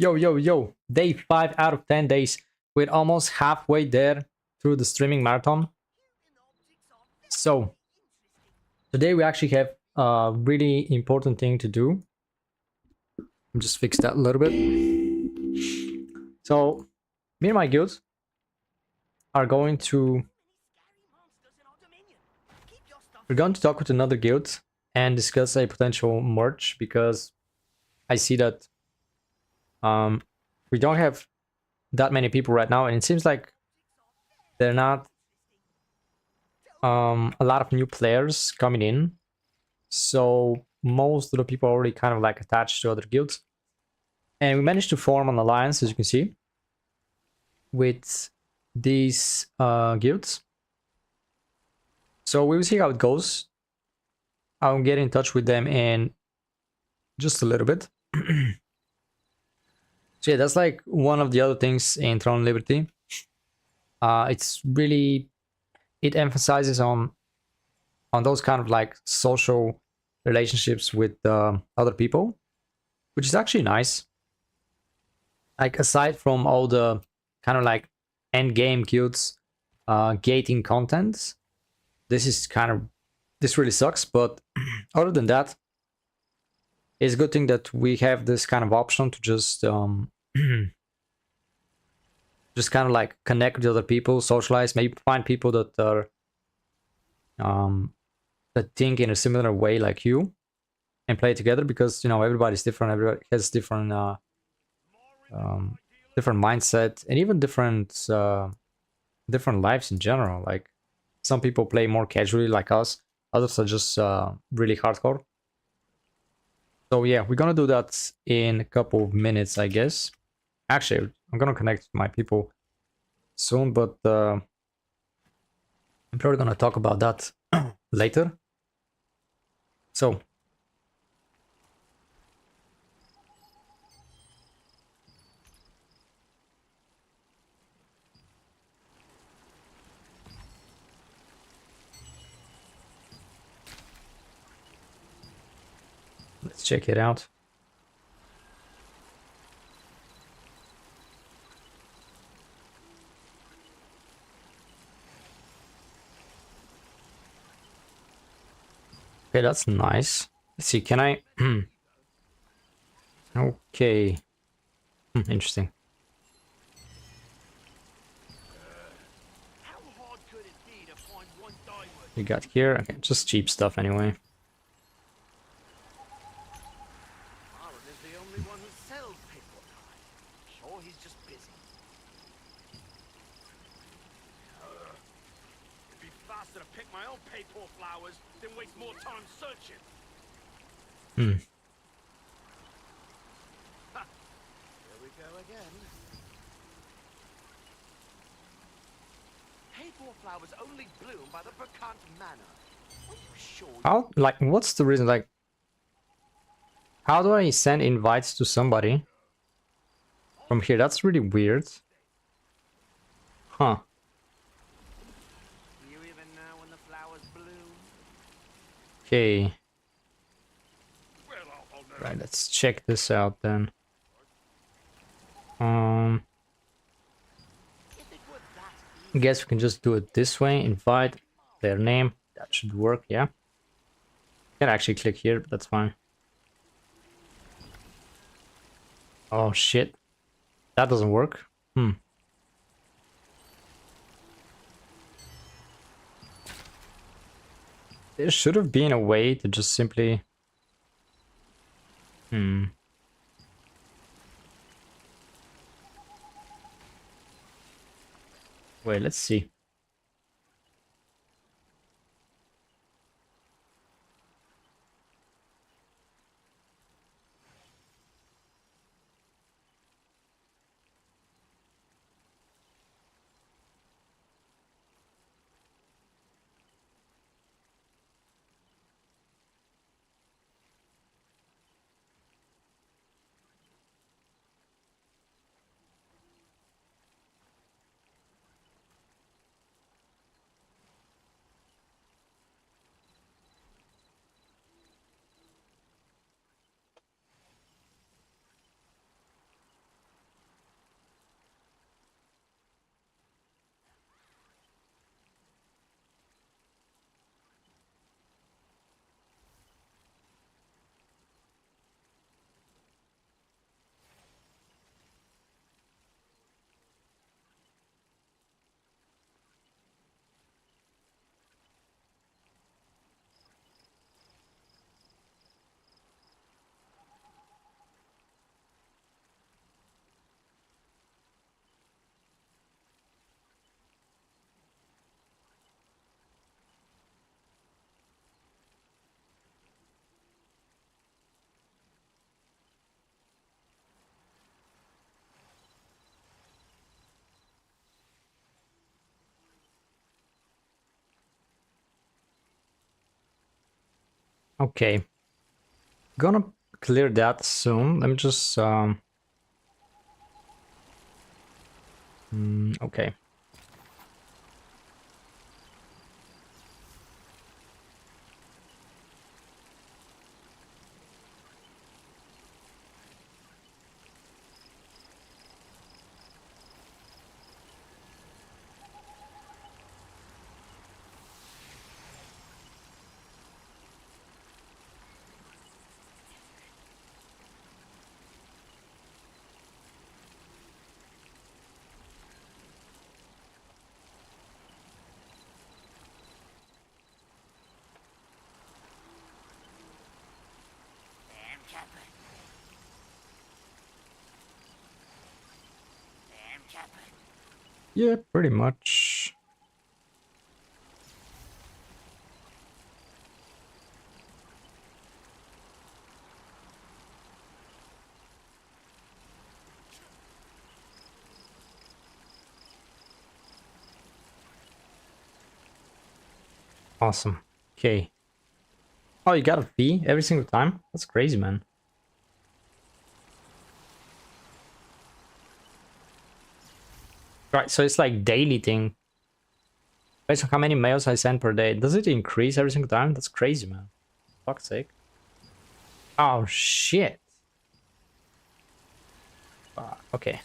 Yo, yo, yo. Day 5 out of 10 days. We're almost halfway there through the streaming marathon. So, today we actually have a really important thing to do. I'll just fix that a little bit. So, me and my guild are going to... We're going to talk with another guild and discuss a potential merge because I see that we don't have that many people right now, and it seems like they're not a lot of new players coming in. So most of the people are already kind of like attached to other guilds. And we managed to form an alliance, as you can see, with these guilds. So we will see how it goes. I'll get in touch with them in just a little bit. So yeah, that's like one of the other things in Throne Liberty. It's really, it emphasizes on those kind of like social relationships with other people, which is actually nice. Like aside from all the kind of like end game guilds gating content, this really sucks. But other than that, it's a good thing that we have this kind of option to just just kind of like connect with other people, socialize, maybe find people that are that think in a similar way like you, and play together, because everybody's different. Everybody has different different mindset, and even different lives in general. Like some people play more casually like us, others are just really hardcore. So yeah, we're gonna do that in a couple of minutes, I guess. Actually, I'm gonna connect my people soon, but I'm probably gonna talk about that later. So let's check it out. Okay, that's nice. Let's see, can I... Okay. Interesting. You got here? Okay, just cheap stuff anyway. Hmm. Flowers only bloom by the Bacant Manor. Are you sure? How, like, what's the reason? Like, how do I send invites to somebody from here? That's really weird. Huh. Do you even know when the flowers bloom? Okay. Right, let's check this out then. I guess we can just do it this way. Invite their name. That should work, yeah. Can actually click here, but that's fine. Oh shit. That doesn't work. There should have been a way to just simply... Wait, let's see. Okay. Gonna clear that soon. Let me just okay. Yeah, pretty much. Awesome. Okay. Oh, you got a fee every single time? That's crazy, man. Right, so it's like daily thing. Based on how many mails I send per day. Does it increase every single time? That's crazy, man. Fuck's sake. Oh, shit. Okay.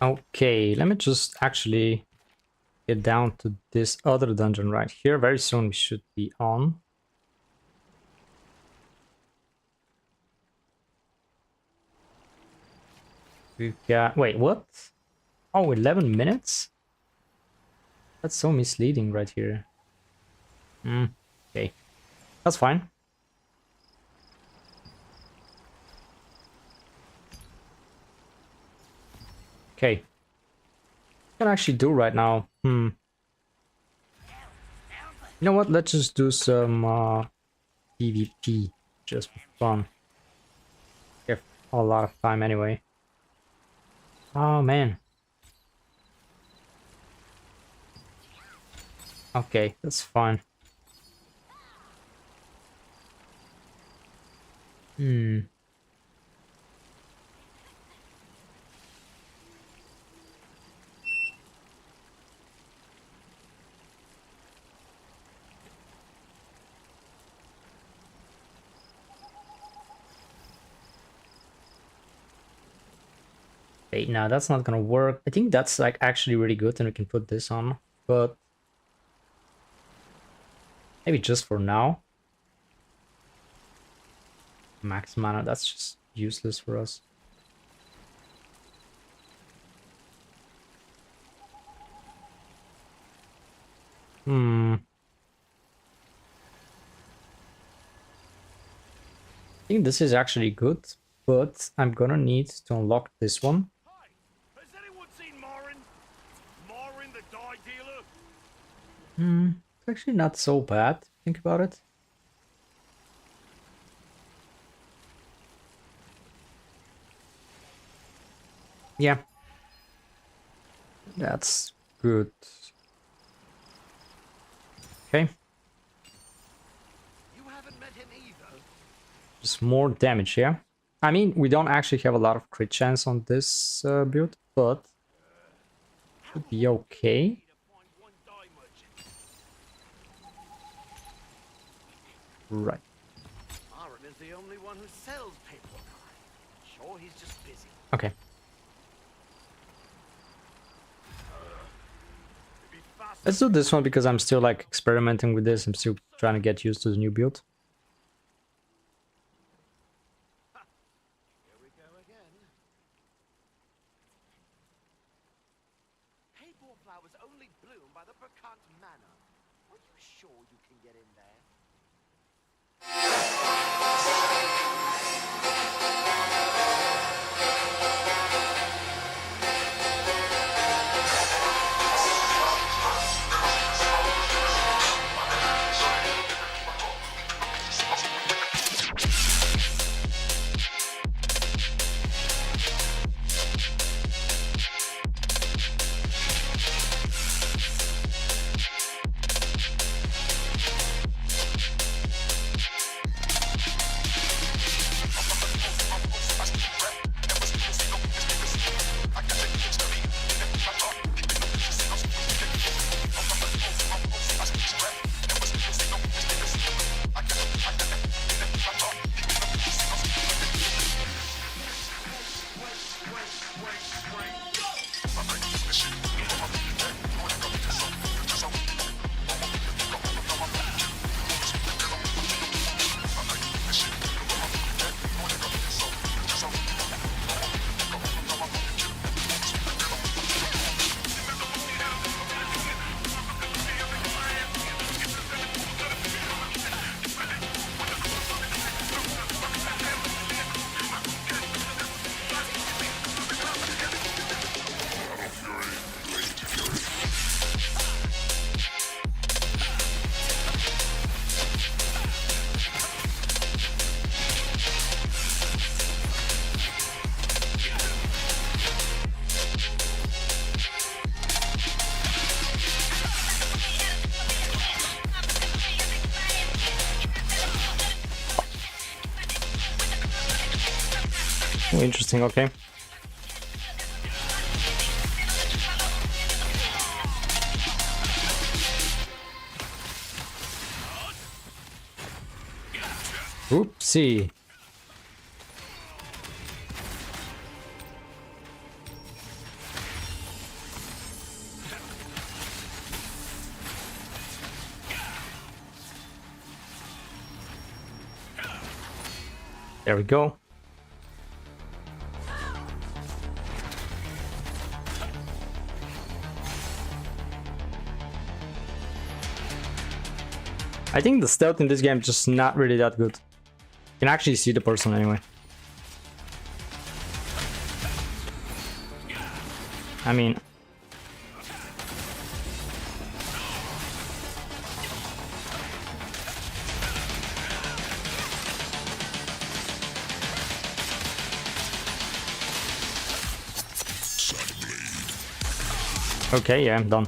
Okay, let me just actually get down to this other dungeon right here. Very soon we should be on. We've got... Wait, what? Oh, 11 minutes? That's so misleading right here. Okay. That's fine. Okay. What can I actually do right now? You know what? Let's just do some PvP. Just for fun. We have a lot of time anyway. Oh, man. Okay, that's fine. Wait, no, that's not gonna work. I think that's like actually really good and we can put this on, but maybe just for now. Max mana, that's just useless for us. I think this is actually good, but I'm gonna need to unlock this one. Hi, has anyone seen Morin? Morin the dye dealer? actually not so bad. Think about it. Yeah. That's good. Okay. You haven't met him either. Just more damage here. I mean, we don't actually have a lot of crit chance on this build, but should be okay. Need to find one dye merchant. Right. Aaron is the only one who sells paper dye. Sure, he's just busy. Okay. It'd be faster. Let's do this one because I'm still like experimenting with this. I'm still trying to get used to the new build. Here we go again. Paper flowers only bloom by the Percant Manor. Are you sure you can get in there? Oh, interesting, okay. Oopsie. There we go. I think the stealth in this game is just not really that good. You can actually see the person anyway. I mean... Okay, yeah, I'm done.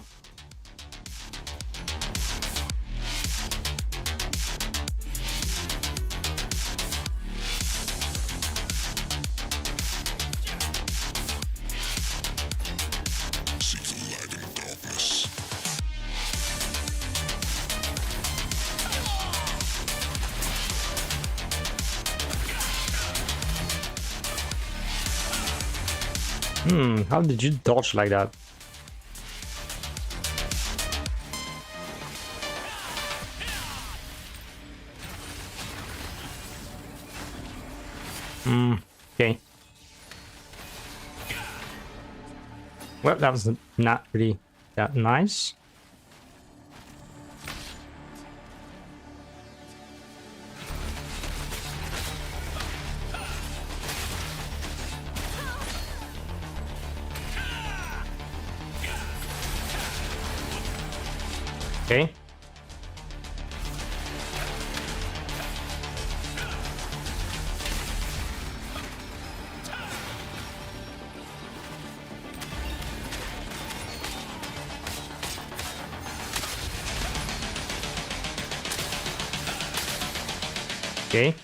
How did you dodge like that? Okay. Well, that was not really that nice. Okay. Okay.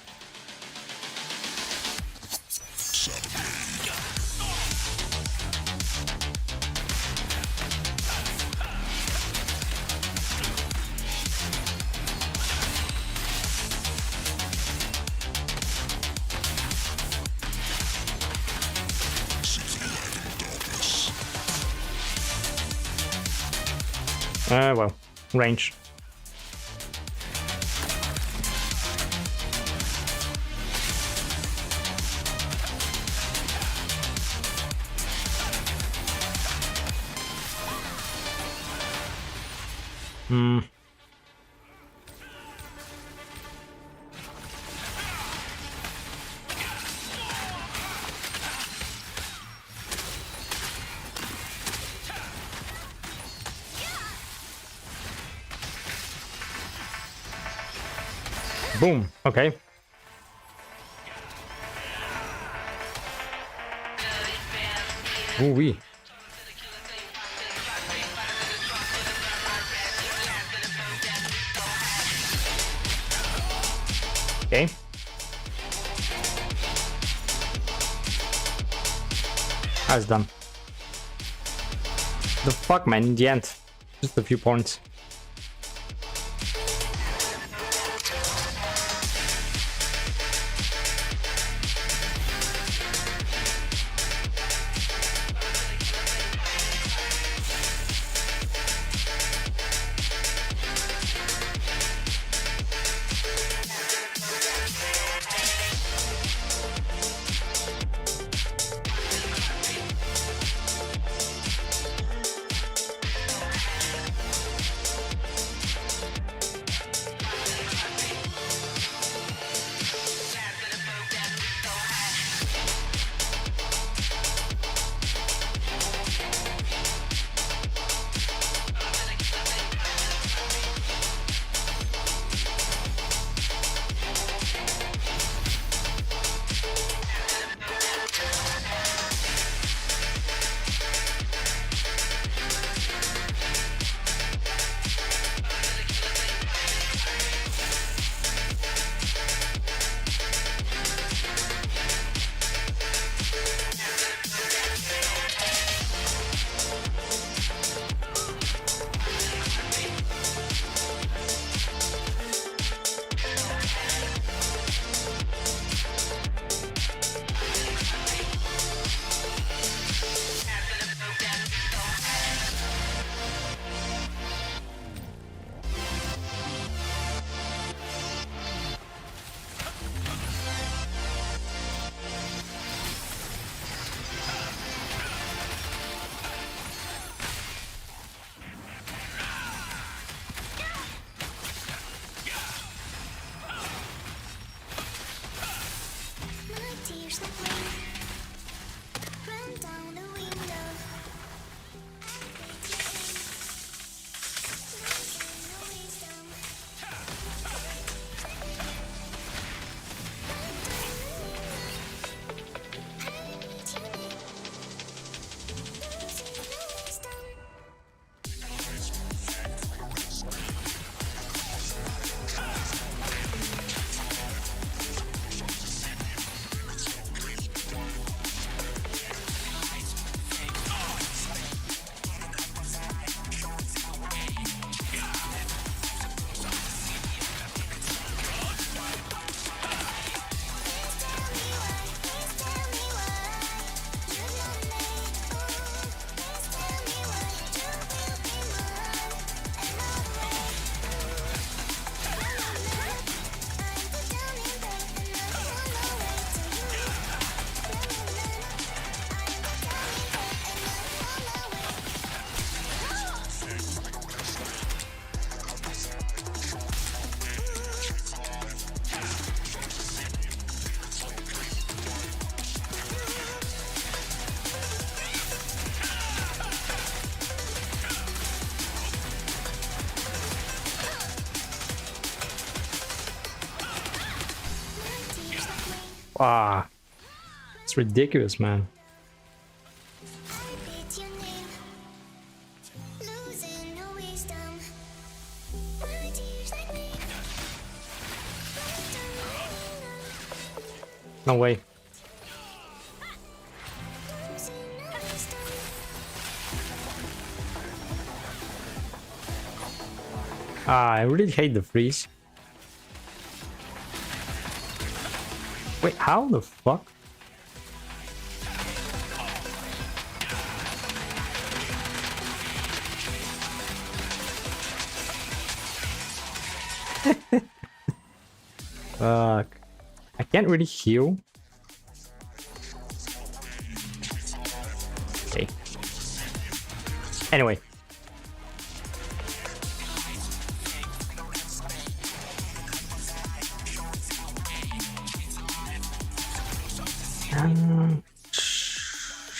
Well, range. Hmm. Boom. Okay. Ooh wee. Okay. That's done. The fuck, man, in the end. Just a few points. Ah, it's ridiculous, man. No way. I really hate the freeze. Wait, how the fuck? Fuck. I can't really heal. Okay. Anyway.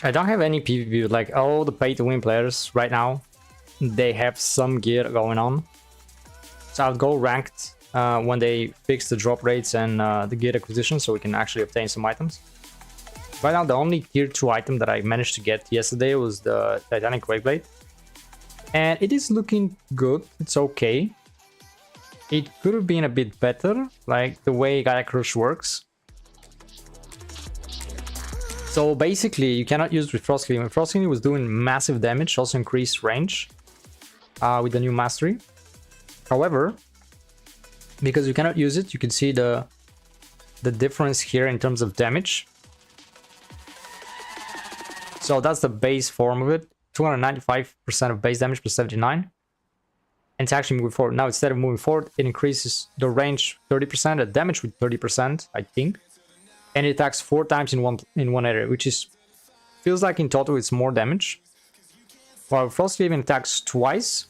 I don't have any PvP, like all the pay-to-win players right now, they have some gear going on. So I'll go ranked when they fix the drop rates and the gear acquisition, so we can actually obtain some items. Right now, the only tier 2 item that I managed to get yesterday was the Titanic Waveblade. And it is looking good, it's okay. It could have been a bit better, like the way Gaia Crush works. So basically, you cannot use it with Frost Cleave. Frost Cleave was doing massive damage, also increased range with the new mastery. However, because you cannot use it, you can see the difference here in terms of damage. So that's the base form of it. 295% of base damage plus 79. And it's actually moving forward. Now, instead of moving forward, it increases the range 30%, the damage with 30%, I think. And it attacks 4 times in one area, which is feels like in total it's more damage. While Frost Cleave attacks twice,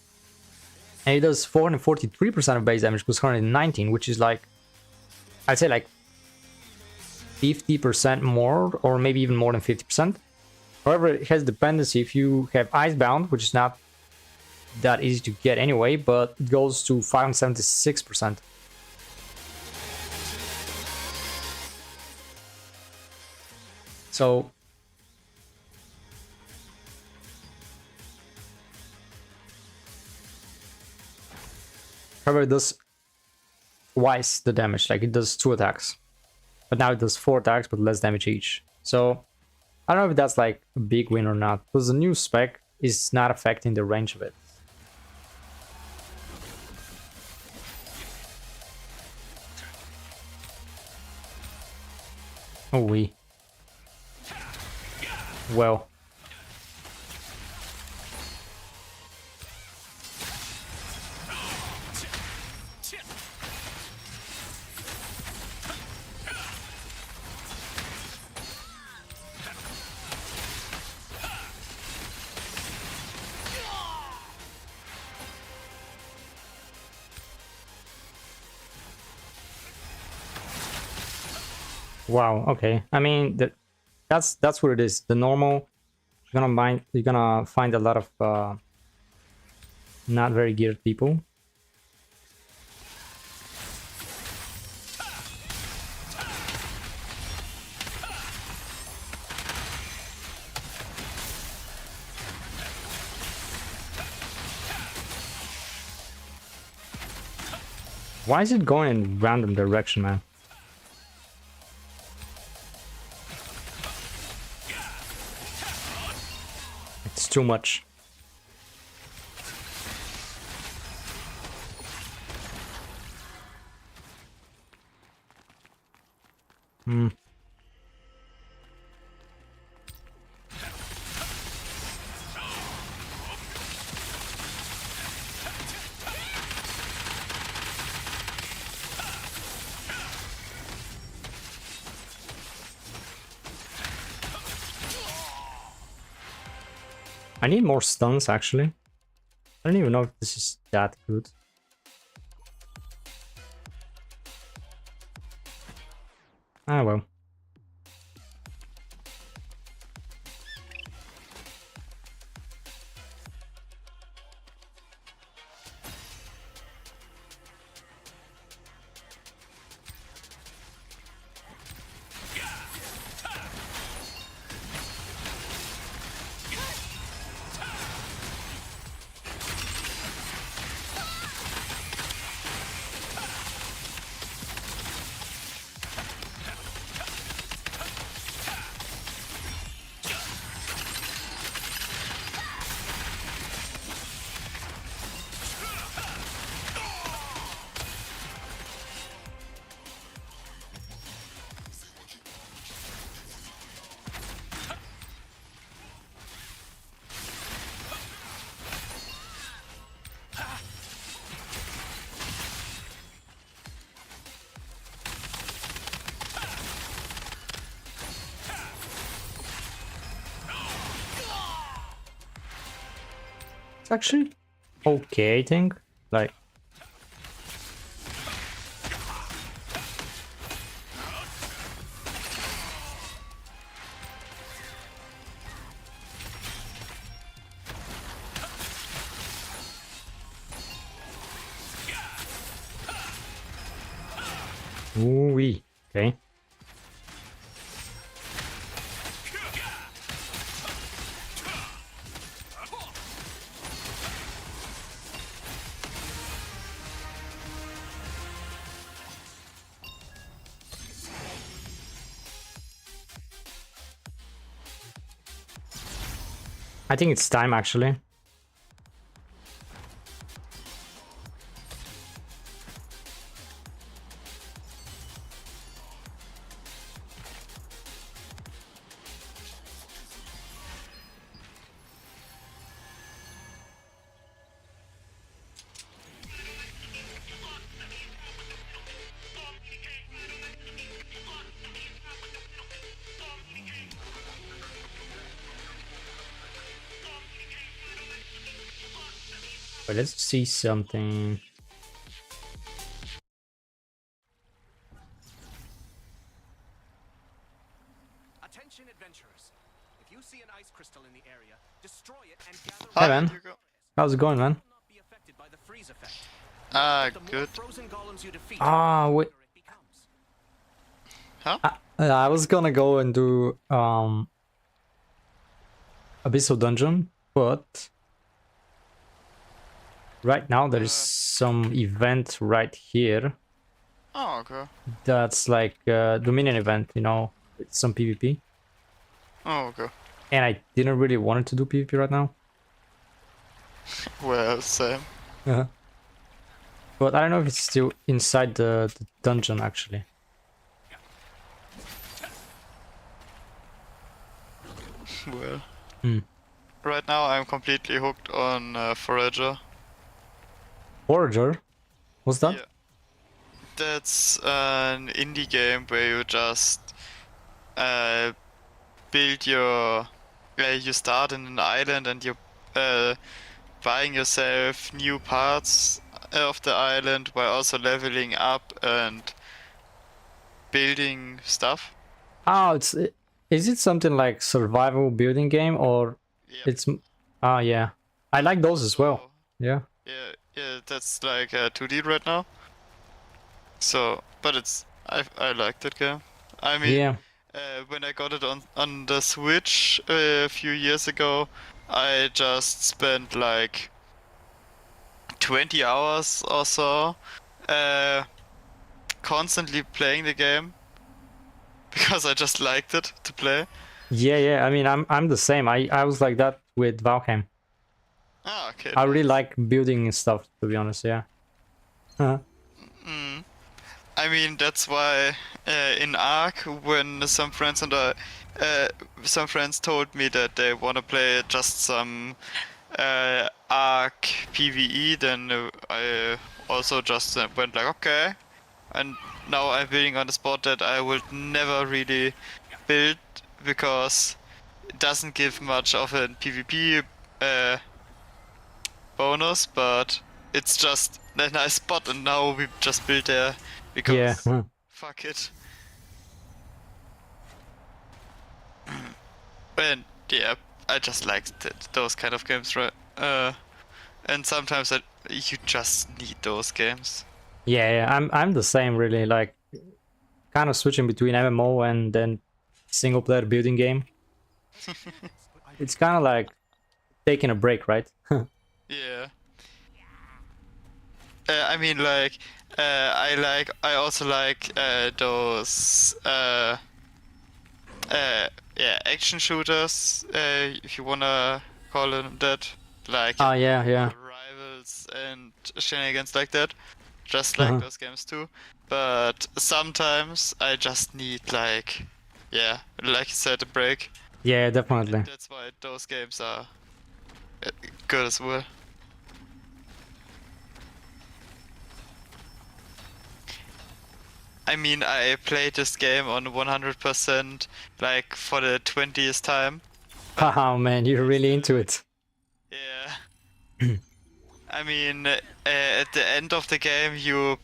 and it does 443% of base damage plus 119, which is like, I'd say like 50% more, or maybe even more than 50%. However, it has dependency. If you have Icebound, which is not that easy to get anyway, but it goes to 576%. So however, it does twice the damage, like it does 2 attacks. But now it does 4 attacks, but less damage each. So I don't know if that's like a big win or not, because the new spec is not affecting the range of it. Oh, we. Well. Wow, okay. I mean, that's what it is. The normal, you're gonna find a lot of not very geared people. Why is it going in random direction, man? It's too much. I need more stuns, actually. I don't even know if this is that good. Ah, well. It's actually okay, I think. Like, ooh-wee. Okay. I think it's time actually. But let's see something. Attention adventurers. If you see an ice crystal in the area, destroy it and gather Hey, Hi, man. Eyeduka. How's it going, man? will not be affected by the freeze effect. The more Good. frozen golems you defeat, Ah, the wait. harder it becomes. Huh? I was gonna go and do Abyssal Dungeon, but right now there is some event right here Oh, okay. that's like Dominion event, you know, with some PvP. Oh, okay. And I didn't really want to do PvP right now. Well, same. But I don't know if it's still inside the dungeon actually. Well. Hmm. Right now I'm completely hooked on Forager. Forager? What's that? Yeah. That's an indie game where you just build your... you start in an island and you're buying yourself new parts of the island while also leveling up and building stuff. Oh, is it something like survival building game or Yep. it's yeah. I like those as well. So, Yeah. yeah, that's like 2D right now. So, but I like that game. I mean, Yeah. when I got it on the Switch a few years ago, I just spent like 20 hours or so, constantly playing the game because I just liked it to play. Yeah. I mean, I'm the same. I was like that with Valheim. Ah, okay. I really nice. like building stuff, to be honest. Yeah. Mm. I mean, that's why in Ark, when some friends told me that they wanna play just some Ark PvE, then I also just went like, okay. And now I'm building on the spot that I would never really build because it doesn't give much of a PvP bonus, but it's just a nice spot, and now we just built there because Yeah. fuck it. And yeah, I just like those kind of games, right? And sometimes you just need those games. Yeah. I'm the same, really. Like, kind of switching between MMO and then single player building game. It's kind of like taking a break, right? Yeah. I mean, like, I also like those, yeah, action shooters, if you wanna call them that, like, Ah, yeah. Rivals and shenanigans like that, just like those games too. But sometimes I just need, like, yeah, like you said, a break. Yeah, definitely. And that's why those games are good as well. I mean, I played this game on 100%, like, for the 20th time. Haha, man, you're really into it. Yeah. I mean, at the end of the game, you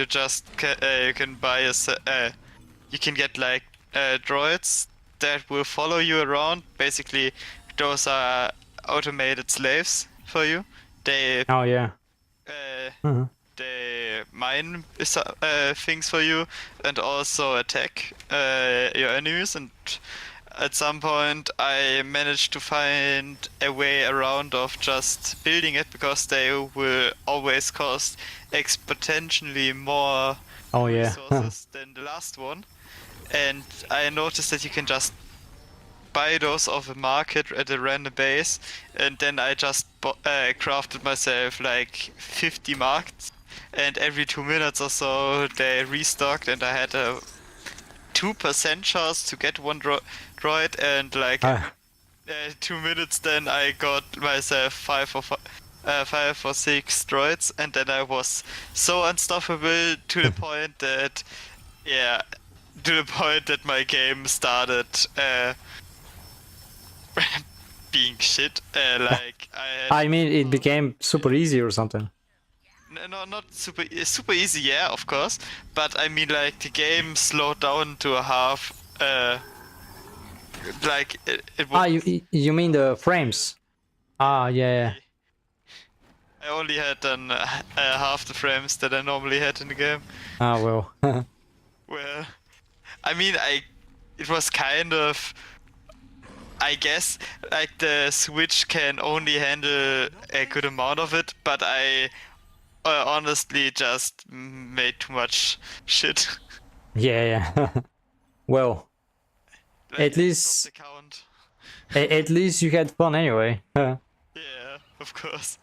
just you can buy you can get like droids that will follow you around. Basically, those are automated slaves for you. They Oh yeah. uh, they mine things for you and also attack your enemies. And at some point, I managed to find a way around of just building it because they will always cost exponentially more Oh yeah. resources than the last one. And I noticed that you can just buy those off a market at a random base, and then I just crafted myself like 50 marks, and every 2 minutes or so they restocked, and I had a 2% chance to get one droid, and like Ah. 2 minutes then I got myself 5 or 6 droids, and then I was so unstoppable to the point that, yeah, to the point that my game started being shit. Like I mean, it became super easy or something. no, not super easy, yeah, of course. But I mean, like the game slowed down to a half. Like it was. Ah, you mean the frames? Ah, yeah. I only had half the frames that I normally had in the game. Ah, well. Well, I mean, it was kind of. I guess like the Switch can only handle a good amount of it, but I honestly just made too much shit. Yeah. Well, Like, At I least- stopped the count. at least you had fun anyway. Yeah, of course.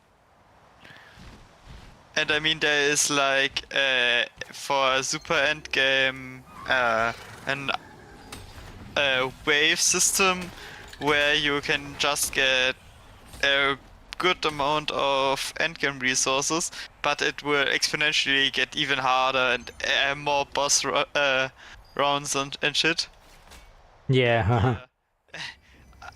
And I mean, there is like for a super endgame an wave system where you can just get a good amount of endgame resources, but it will exponentially get even harder and more boss rounds and shit. Yeah.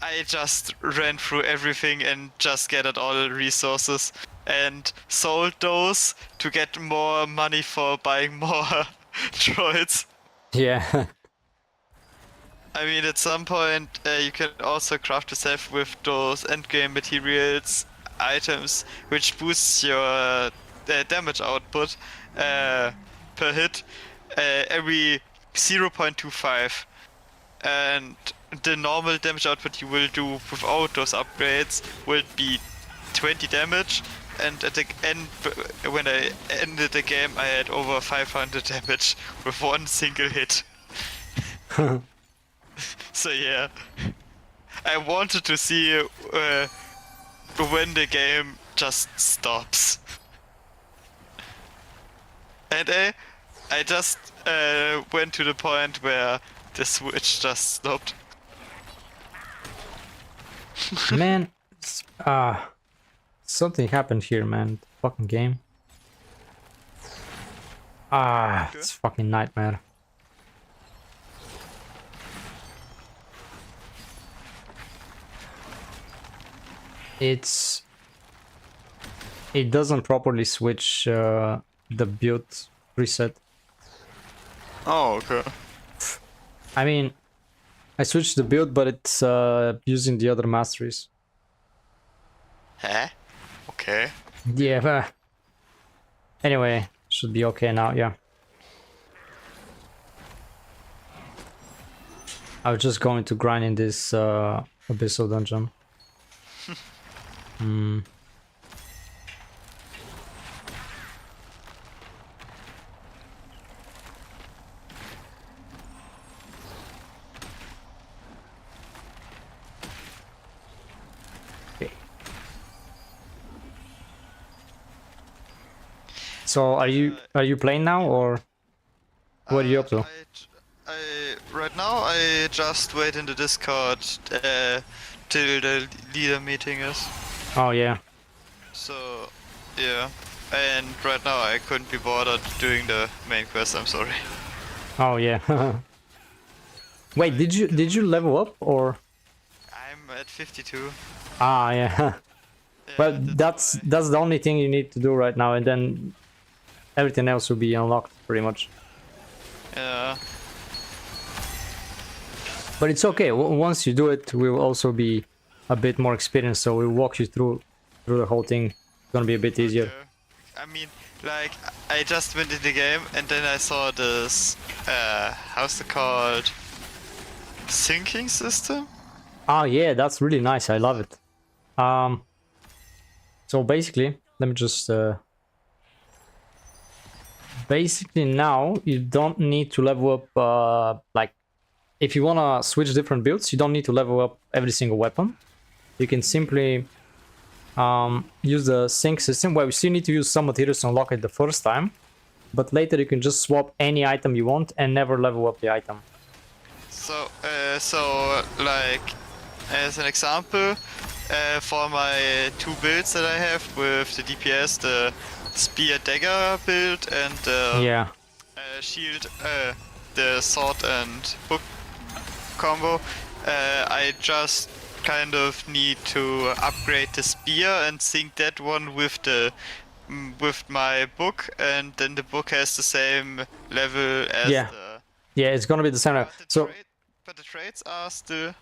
I just ran through everything and just gathered all the resources and sold those to get more money for buying more droids. Yeah. I mean, at some point, you can also craft yourself with those endgame materials items, which boosts your damage output per hit every 0.25. And the normal damage output you will do without those upgrades will be 20 damage. And at the end, when I ended the game, I had over 500 damage with one single hit. So yeah, I wanted to see when the game just stops. And I just went to the point where the Switch just stopped. Man, something happened here, man. Fucking game. It's fucking nightmare. It doesn't properly switch the build preset. Oh, okay. I mean, I switched the build, but it's using the other masteries. Huh? Okay. Yeah, but anyway, should be okay now, yeah. I was just going to grind in this abyssal dungeon. Okay. So are you playing now, or what are you up to? Right now I just wait in the Discord till the leader meeting is. Oh yeah. So yeah, and right now I couldn't be bothered doing the main quest. I'm sorry. Oh yeah. Wait, did you level up or? I'm at 52. Ah yeah. Yeah, Well, that's why. the only thing you need to do right now, and then everything else will be unlocked pretty much. Yeah. But it's okay. Once you do it, we'll also be a bit more experienced, so we'll walk you through the whole thing. It's gonna be a bit easier. Okay. I mean, like, I just went in the game and then I saw this, how's it called? Syncing system? Oh yeah, that's really nice. I love it. So basically, let me just basically now you don't need to level up like if you want to switch different builds, you don't need to level up every single weapon. You can simply use the sync system where we still need to use some materials to unlock it the first time, but later you can just swap any item you want and never level up the item. So, like, as an example, for my two builds that I have with the DPS, the spear dagger build and the Yeah. shield, the sword and hook combo, I just kind of need to upgrade the spear and sync that one with the with my book, and then the book has the same level as Yeah. the. Yeah, it's gonna be the same. So But the traits are still.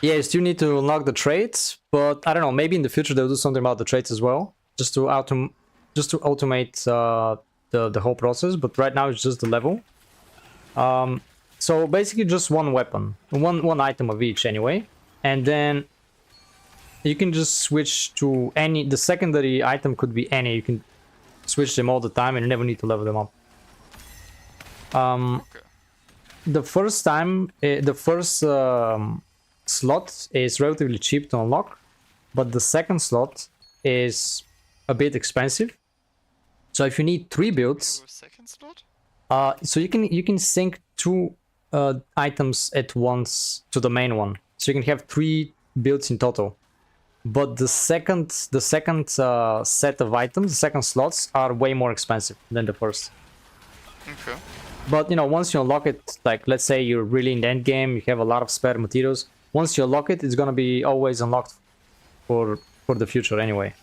yeah, you still need to unlock the traits, but I don't know, maybe in the future they'll do something about the traits as well, just to automate the whole process. But right now it's just the level. So basically just one weapon, one item of each anyway, and then you can just switch to any. The secondary item could be any. You can switch them all the time, and you never need to level them up. Okay. The first time, the first slot is relatively cheap to unlock, but the second slot is a bit expensive. So if you need 3 builds, Second slot? so you can sync 2 items at once to the main one. So you can have 3 builds in total. But the second set of items, the second slots, are way more expensive than the first. Okay. But you know, once you unlock it, like let's say you're really in the end game, you have a lot of spare materials. Once you unlock it, it's gonna be always unlocked for the future anyway.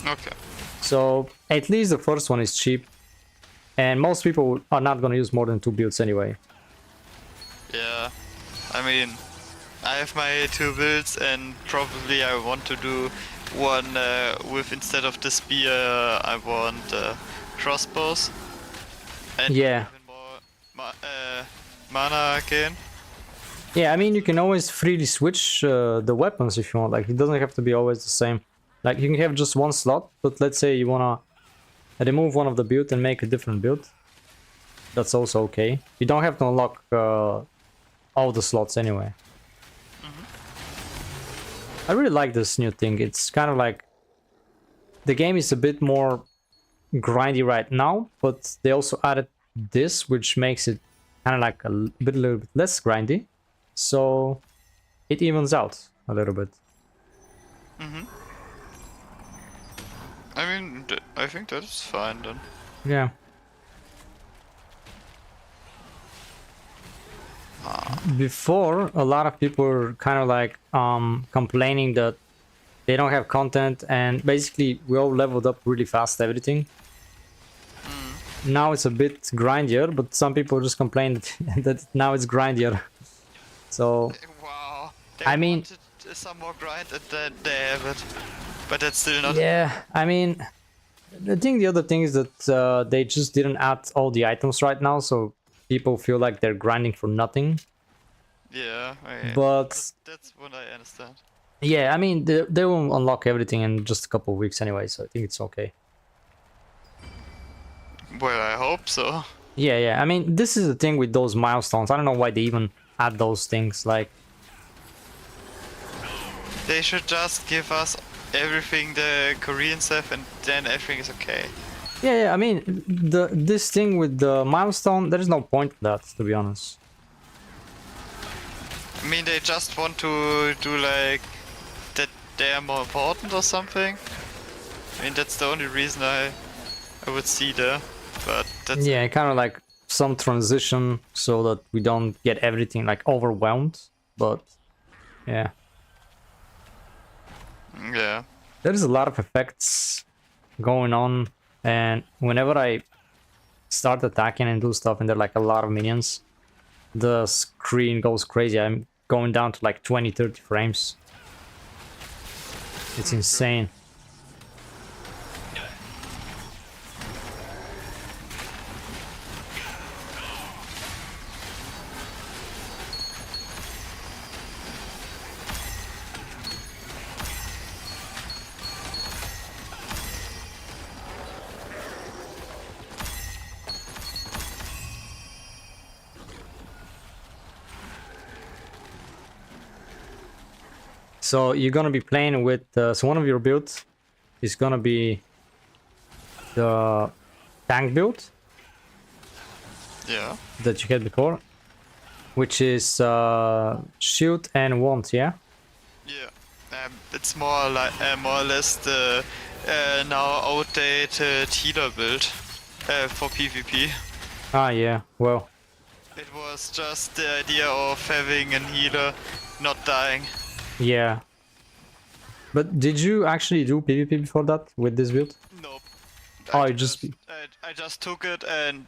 Okay. So at least the first one is cheap, and most people are not gonna use more than 2 builds anyway. Yeah. I mean, I have my 2 builds, and probably I want to do one with, instead of the spear, I want crossbows. And Yeah. even more mana again. Yeah, I mean, you can always freely switch the weapons if you want. Like, it doesn't have to be always the same. Like, you can have just one slot, but let's say you wanna remove one of the build and make a different build. That's also okay. You don't have to unlock all the slots anyway. I really like this new thing. It's kind of like the game is a bit more grindy right now, but they also added this, which makes it kind of like a little bit less grindy. So it evens out a little bit. I mean, I think that is fine then. Yeah. Before, a lot of people were kind of like complaining that they don't have content, and basically we all leveled up really fast everything. Now it's a bit grindier, but some people just complained that now it's grindier. So Wow. They I mean- wanted some more grind, and then they have it. But that's still not. yeah, I mean, I think the other thing is that they just didn't add all the items right now, so people feel like they're grinding for nothing. Yeah. But That's what I understand. yeah, I mean, they will unlock everything in just a couple of weeks anyway, so I think it's okay. Well, I hope so. Yeah, yeah. I mean, this is the thing with those milestones. I don't know why they even add those things. Like, They should just give us everything the Koreans have, and then everything is okay. yeah. I mean, this thing with the milestone, there is no point in that, to be honest. I mean, they just want to do like that they are more important or something. I mean, that's the only reason I would see there. But that's Yeah, kind of like some transition so that we don't get everything like overwhelmed. But yeah. Yeah. There's a lot of effects going on, and whenever I start attacking and do stuff and there are like a lot of minions, the screen goes crazy. I'm going down to like 20-30 frames. It's insane. So you're gonna be playing with so one of your builds is gonna be the tank build Yeah. that you had before, which is shield and wand, yeah? Yeah. It's more like more or less the now outdated healer build for PvP. Ah, yeah. Well, It was just the idea of having a healer not dying. yeah. But did you actually do PvP before that with this build? Nope. Oh, I you just I just took it and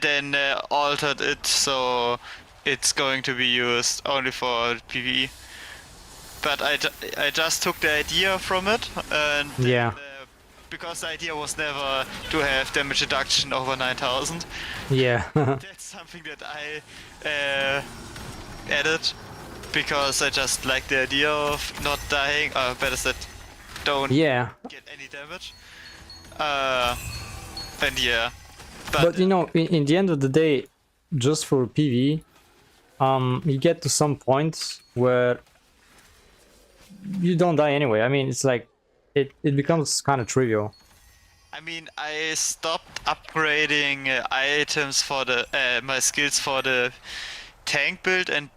then altered it so it's going to be used only for PvE. But I just took the idea from it and then, Yeah. because the idea was never to have damage reduction over 9000. Yeah. That's something that I added because I just like the idea of not dying, or better said, don't Yeah. get any damage. And yeah. But you know, in the end of the day, just for PvE, you get to some point where you don't die anyway. I mean, it's like it becomes kind of trivial. I mean, I stopped upgrading items for the my skills for the tank build and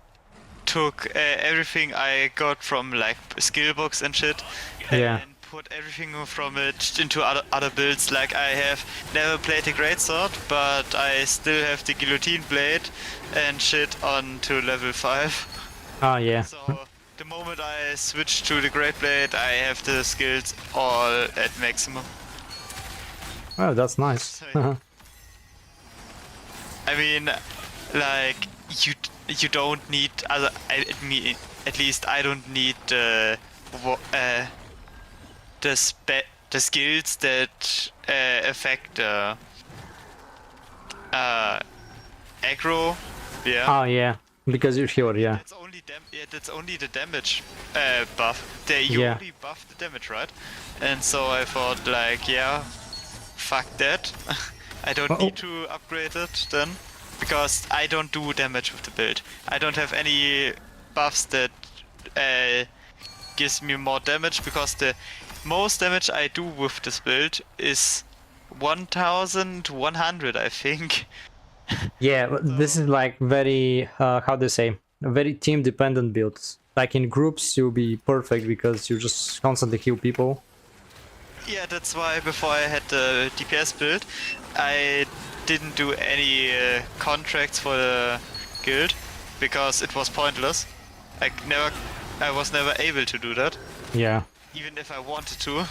took everything I got from like skill books and shit, Yeah. and put everything from it into other builds. Like I have never played the greatsword, but I still have the guillotine blade and shit on to level 5. Ah, yeah. So the moment I switch to the great blade, I have the skills all at maximum. Oh, that's nice. I mean, like you don't need other. I mean, at least I don't need the skills that affect aggro. Yeah. Oh, yeah. Because you're here, yeah. That's only that's only the damage buff. You Yeah. only buff the damage, right? And so I thought, like, yeah, fuck that. I don't Uh-oh. need to upgrade it then, because I don't do damage with the build. I don't have any buffs that gives me more damage, because the most damage I do with this build is 1100, I think. Yeah, but this is like very, how do you say, a very team dependent builds. Like in groups, you'll be perfect because you just constantly heal people. Yeah, that's why before I had the DPS build, I didn't do any contracts for the guild because it was pointless. I was never able to do that, Yeah. even if I wanted to.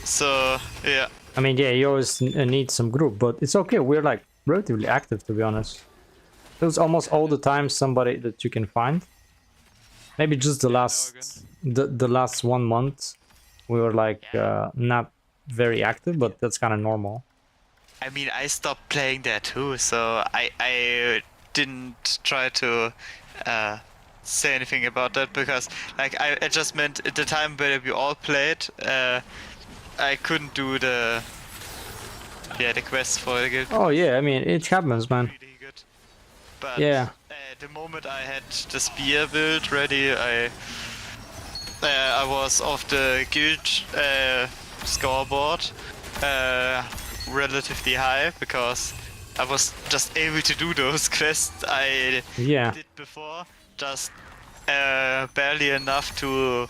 So yeah, I mean, yeah, you always need some group, but it's okay. We're like relatively active, to be honest. There's almost all the time somebody that you can find. Maybe just the last the last 1 month we were like not very active, but that's kind of normal. I mean, I stopped playing there too, so I didn't try to say anything about that, because like I just meant at the time where we all played, I couldn't do the quest for the guild. Oh yeah, I mean, it happens, man. Really good. But Yeah. the moment I had the spear build ready, I was off the guild scoreboard relatively high, because I was just able to do those quests I Yeah. did before, just barely enough to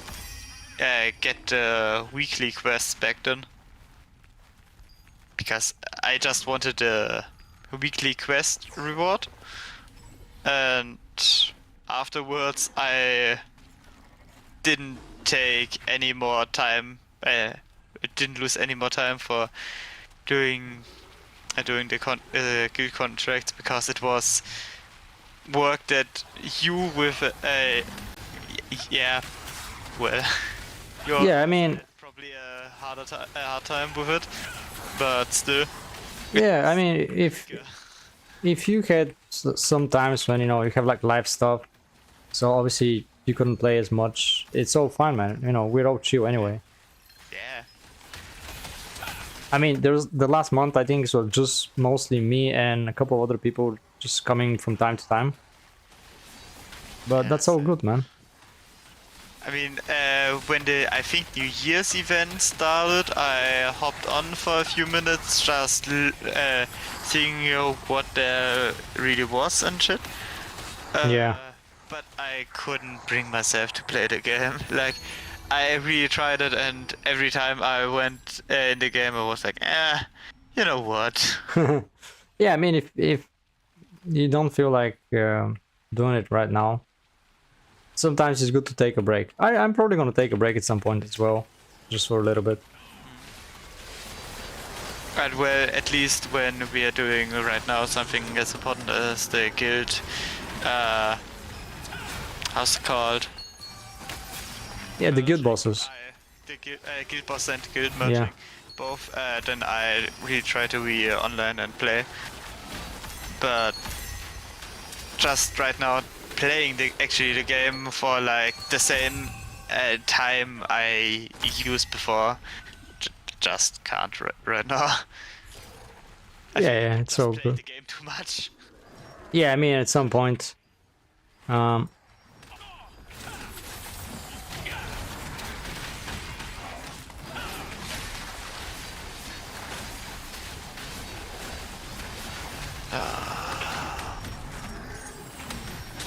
get the weekly quests back then. Because I just wanted a weekly quest reward, and afterwards I didn't take any more time. It didn't lose any more time for doing the guild contracts, because it was work that you with a yeah, well, you're Yeah, I mean, probably a hard time with it, but still. yeah, I mean, if you had some times when, you know, you have like live stuff, so obviously you couldn't play as much, it's all fine, man. You know, we're all chill anyway. Yeah. I mean, there's the last month, I think it was just mostly me and a couple of other people just coming from time to time. But Yeah, that's all so- good, man. I mean, when the I think New Year's event started, I hopped on for a few minutes, just seeing what there really was and shit. Yeah. But I couldn't bring myself to play the game. Like, I really tried it, and every time I went in the game, I was like, you know what? Yeah, I mean, if you don't feel like doing it right now, sometimes it's good to take a break. I'm probably gonna take a break at some point as well, just for a little bit. But well, at least when we are doing right now something as important as the guild, how's it called? Yeah, the guild bosses. The guild boss and guild merging. Yeah. Both, then I really try to be online and play. But just right now, playing the game for like the same time I used before, just can't right now. I Yeah, feel yeah, like I it's just all played good. the game too much. Yeah, I mean, at some point.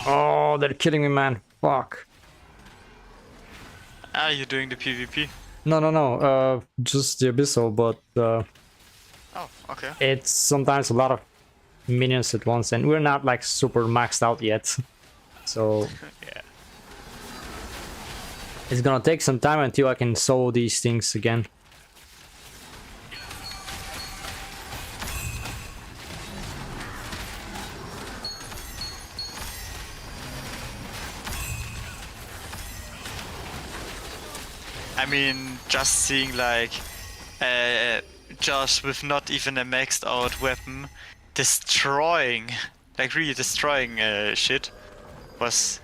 Oh, they're killing me, man. Fuck. Ah, you're doing the PvP? No. Just the Abyssal, but Oh, okay. it's sometimes a lot of minions at once, and we're not like super maxed out yet. So Yeah. it's gonna take some time until I can solo these things again. I mean, just seeing like Josh with not even a maxed out weapon destroying, like really destroying shit was,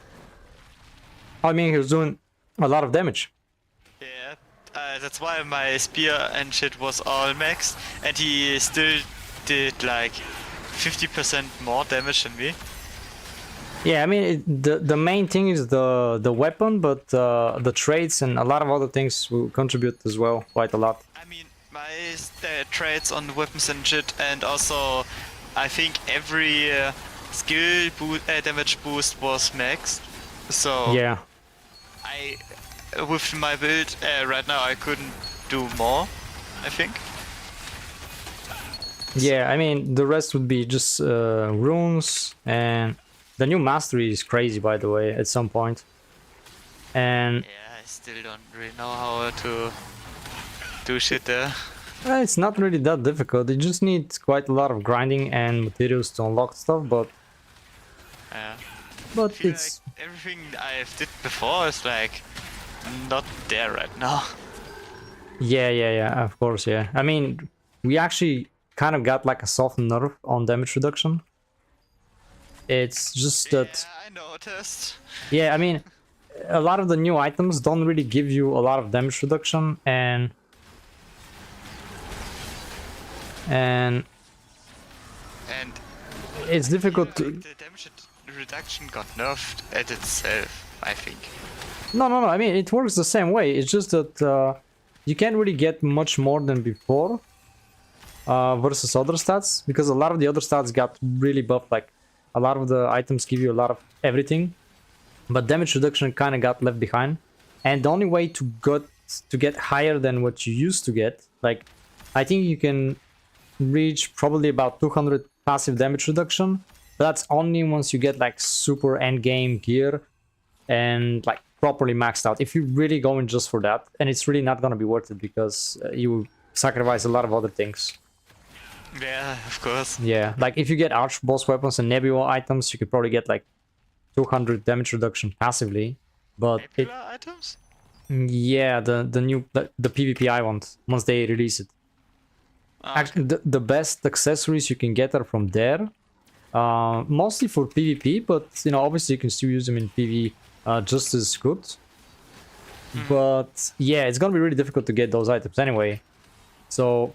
I mean, he was doing a lot of damage. yeah, that's why my spear and shit was all maxed, and he still did like 50% more damage than me. Yeah, I mean, the main thing is the weapon, but the traits and a lot of other things will contribute as well, quite a lot. I mean, my traits on weapons and shit, and also I think every skill damage boost was maxed. So Yeah, I, with my build right now, I couldn't do more, I think. yeah. I mean, the rest would be just runes, and the new mastery is crazy, by the way. At some point, and Yeah, I still don't really know how to do shit there. it's not really that difficult. You just need quite a lot of grinding and materials to unlock stuff, but I but feel it's like everything I did before is like not there right now. yeah. Of course, yeah. I mean, we actually kind of got like a soft nerf on damage reduction. It's just that. Yeah, I noticed. Yeah, I mean, a lot of the new items don't really give you a lot of damage reduction, and And it's difficult to. like, the damage reduction got nerfed at itself, I think. No. I mean, it works the same way. It's just that you can't really get much more than before versus other stats, because a lot of the other stats got really buffed. Like a lot of the items give you a lot of everything, but damage reduction kind of got left behind. And the only way to get higher than what you used to get, like I think you can reach probably about 200 passive damage reduction. But that's only once you get like super end game gear and like properly maxed out. If you're really going just for that, and it's really not gonna be worth it because you sacrifice a lot of other things. Yeah, of course. Yeah, like if you get arch boss weapons and nebula items, you could probably get like 200 damage reduction passively. But it, Nebula items? yeah, the new the PvP I want once they release it. Ah, Actually, the best accessories you can get are from there. Mostly for PvP, but you know, obviously you can still use them in PvE just as good. But yeah, it's gonna be really difficult to get those items anyway. So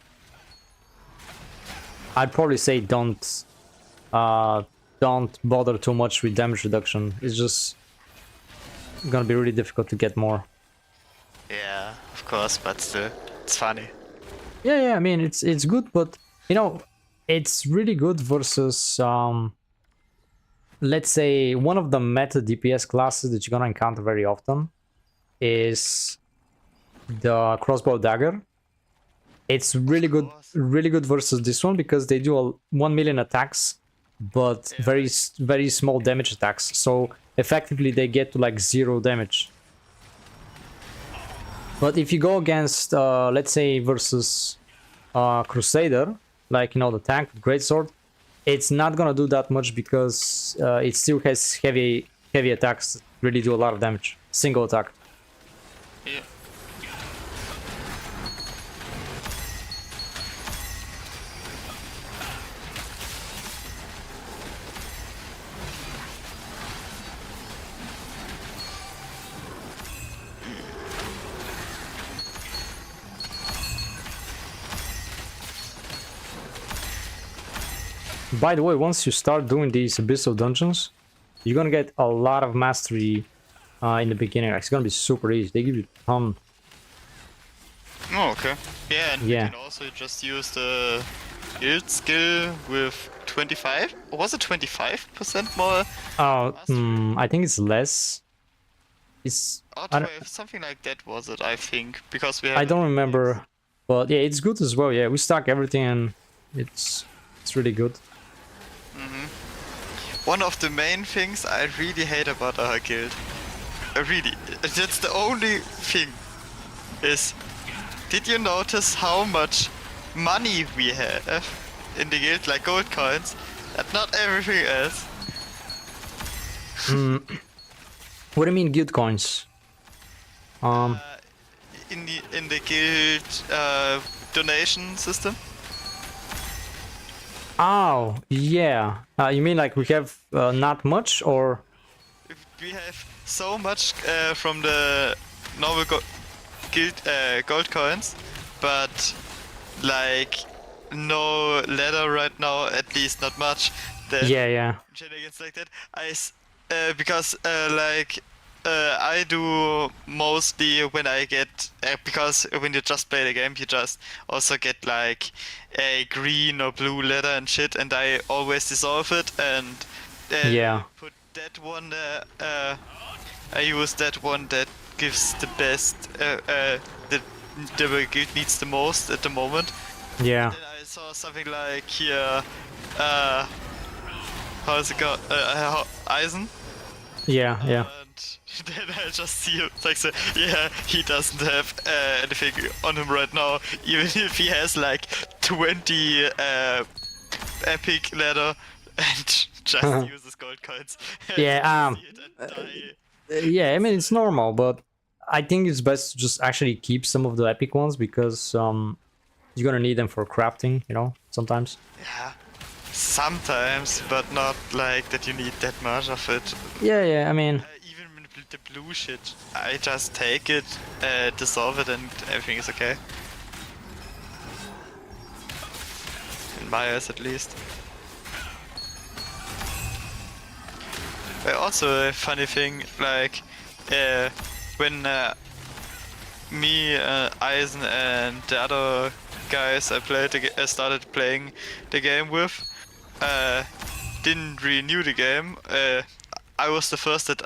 I'd probably say don't bother too much with damage reduction. It's just gonna be really difficult to get more. yeah, of course, but still, it's funny. Yeah, I mean it's good, but you know, it's really good versus let's say one of the meta DPS classes that you're gonna encounter very often is the crossbow dagger. It's really good versus this one because they do 1 million attacks, but very small damage attacks. So effectively they get to like 0 damage. But if you go against, let's say, versus Crusader, like, you know, the tank with greatsword, it's not gonna do that much because it still has heavy attacks that really do a lot of damage. Single attack. Yeah. By the way, once you start doing these abyssal dungeons, you're gonna get a lot of mastery in the beginning. It's gonna be super easy. They give you a ton. Oh, okay. Yeah, and Yeah. you can also just use the guild skill with 25? Or was it 25% more? I think it's less. It's Or I don't- 12, something like that was it, I think. Because we have. I don't remember, but yeah, it's good as well. Yeah, we stack everything and it's really good. One of the main things I really hate about our guild. Really, that's the only thing. Is, did you notice how much money we have in the guild, like gold coins, and not everything else? What do you mean guild coins? In the guild donation system. Oh, yeah. You mean like we have not much or? We have so much from the normal guild gold coins, but like no ladder right now, at least not much. That Yeah. shenanigans like that. Because I do mostly when I get because when you just play the game, you just also get like a green or blue letter and shit, and I always dissolve it and Yeah. put that one. I use that one that gives the best. The guild needs the most at the moment. Yeah. Then I saw something like here. How's it called? Eisen. Yeah. And then I just see him like, so, yeah, he doesn't have anything on him right now, even if he has like 20 epic ladder and just uses gold coins. Yeah, See it and die. Yeah, I mean it's normal, but I think it's best to just actually keep some of the epic ones because you're gonna need them for crafting, you know, sometimes. Yeah, sometimes, but not like that you need that much of it. Yeah, I mean, Even with the blue shit, I just take it, dissolve it, and everything is okay. In my eyes, at least. Also, a funny thing, like, when me, Eisen, and the other guys I started playing the game with, didn't renew the game. I was the first that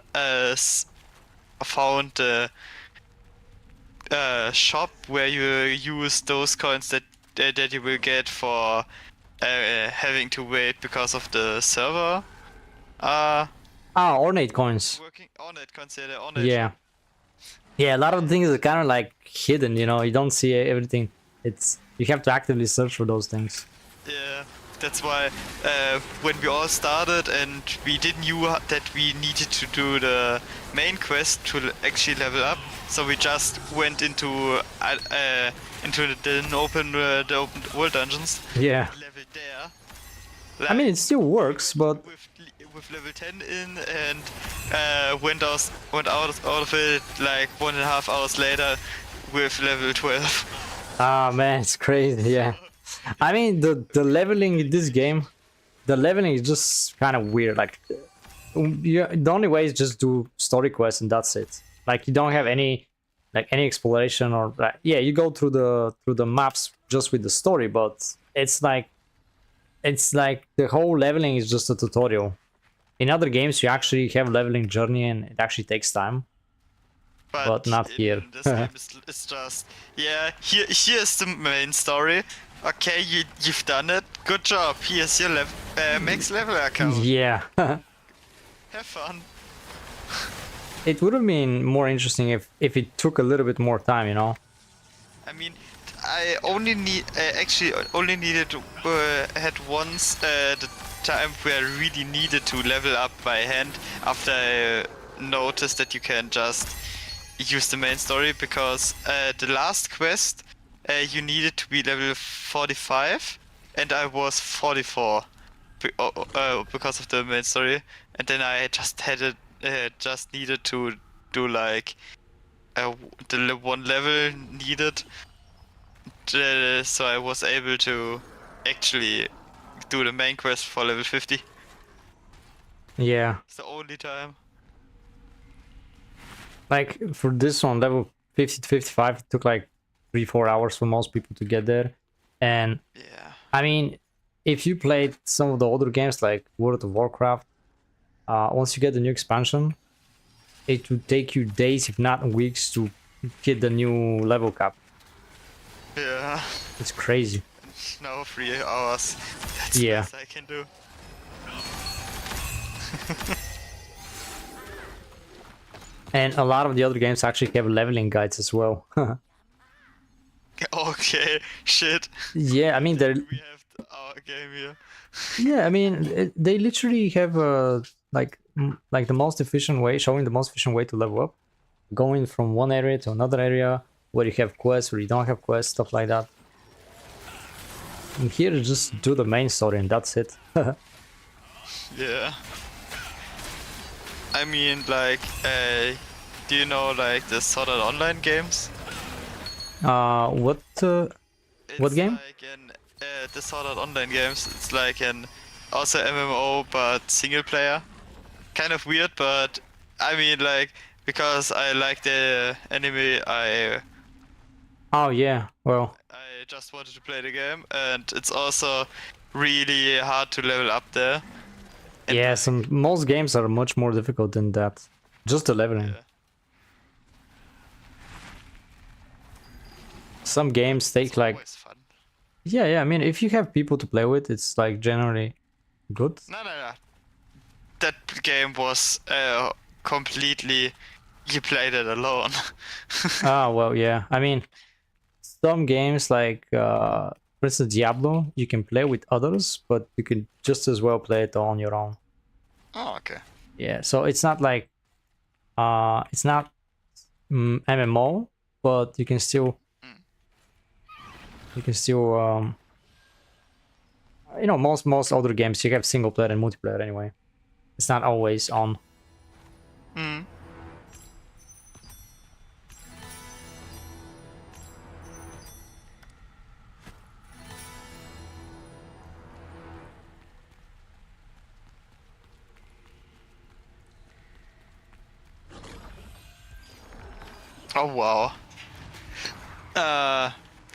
found the shop where you use those coins that you will get for having to wait because of the server. ornate coins. Working on it, consider on it. Yeah. Yeah, a lot of things are kind of like hidden, you know, you don't see everything. You have to actively search for those things. Yeah, that's why when we all started and we didn't knew that we needed to do the main quest to actually level up, so we just went into the open world dungeons. Yeah. Leveled there. I mean, it still works, but With level 10 in and went out of it like 1.5 hours later with level 12. ah man, it's crazy. Yeah. I mean, the leveling in this game, the leveling is just kind of weird. Like, the only way is just do story quests and that's it. Like, you don't have any exploration or yeah, you go through the maps just with the story, but it's like the whole leveling is just a tutorial. In other games, you actually have leveling journey and it actually takes time. But not here. This game it's just, yeah, here's the main story. Okay, you've done it. Good job. Here's your max level account. Yeah. Have fun. It would have been more interesting if it took a little bit more time, you know? I mean, I only only needed to had once the time where I really needed to level up by hand after I noticed that you can just use the main story, because the last quest you needed to be level 45 and I was 44 because of the main story, and then I just just needed to do like the one level needed, so I was able to actually do the main quest for level 50. Yeah. It's the only time. Like, for this one, level 50 to 55, it took like 3-4 hours for most people to get there. And Yeah. I mean, if you played some of the older games like World of Warcraft, once you get the new expansion, it would take you days, if not weeks, to hit the new level cap. Yeah. It's crazy. Now 3 hours. That's Yeah. the best I can do. And a lot of the other games actually have leveling guides as well. Okay, shit. Yeah, I mean, they're... We have our game here. Yeah, I mean, they literally have like the most efficient way, showing the most efficient way to level up, going from one area to another area where you have quests, where you don't have quests, stuff like that. And here, just do the main story and that's it. Yeah. I mean, like, do you know like the Sword Art Online games? What It's game? Like the Sword Art Online games. It's like an also MMO but single player. Kind of weird, but I mean, like, because I like the anime, Oh yeah, well, I just wanted to play the game, and it's also really hard to level up there. And yeah, most games are much more difficult than that. Just the leveling. Yeah. Some games take like... Always fun. Yeah, I mean, if you have people to play with, it's like generally good. No. That game was completely. You played it alone. Ah, well, yeah. I mean, some games like, for instance, Diablo, you can play with others, but you can just as well play it on your own. Oh, okay. Yeah, so it's not like, it's not MMO, but you can still, you know, most other games you have single player and multiplayer anyway. It's not always on. Hmm. Oh wow.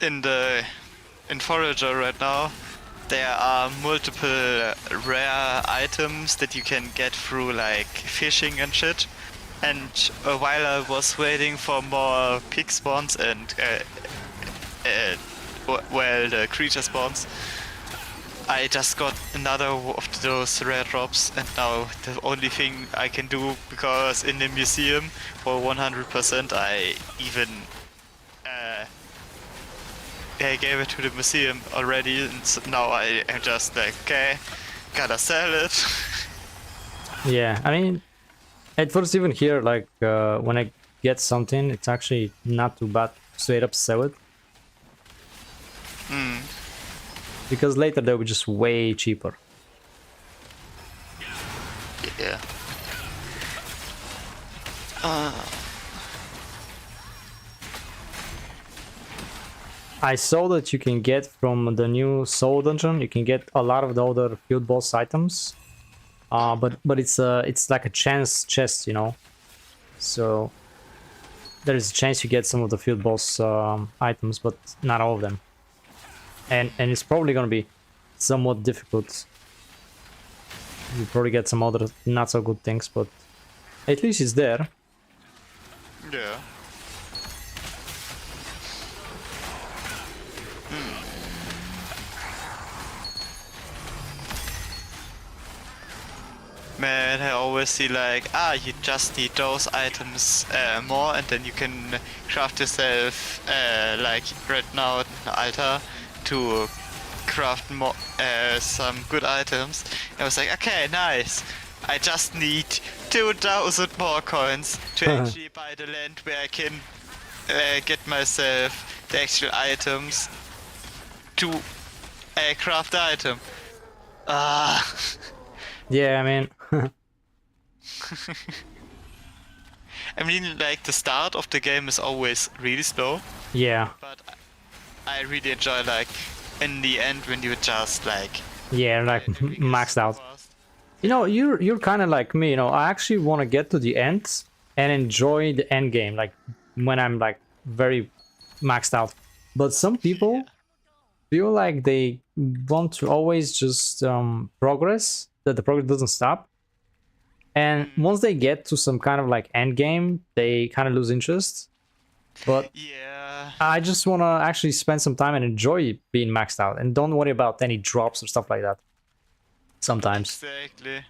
In Forager right now, there are multiple rare items that you can get through like fishing and shit. And while I was waiting for more pig spawns and well, the creature spawns, I just got another of those rare drops, and now the only thing I can do, because in the museum for 100% I even I gave it to the museum already, and now I am just like, okay, gotta sell it. Yeah, I mean, at first even here, like when I get something, it's actually not too bad to straight up sell it. Because later they'll be just way cheaper. Yeah. I saw that you can get from the new soul dungeon, you can get a lot of the other field boss items. But it's like a chance chest, you know. So there is a chance you get some of the field boss items, but not all of them. And it's probably gonna be somewhat difficult. You probably get some other not so good things, but at least it's there. Yeah. Man, I always see like, you just need those items more, and then you can craft yourself like right now in Alta to craft more some good items. I was like, okay, nice. I just need 2,000 more coins to actually buy the land where I can get myself the actual items to craft the item. Yeah, I mean, I mean, like, the start of the game is always really slow, yeah, but I really enjoy, like, in the end when you just, like... yeah, like everything is maxed out. fast. You know, you're kind of like me, you know. I actually want to get to the end and enjoy the end game, like when I'm like very maxed out. But some people feel like they want to always just progress, that the progress doesn't stop. And once they get to some kind of like end game, they kind of lose interest. But Yeah, I just want to actually spend some time and enjoy being maxed out and don't worry about any drops or stuff like that. Sometimes. exactly.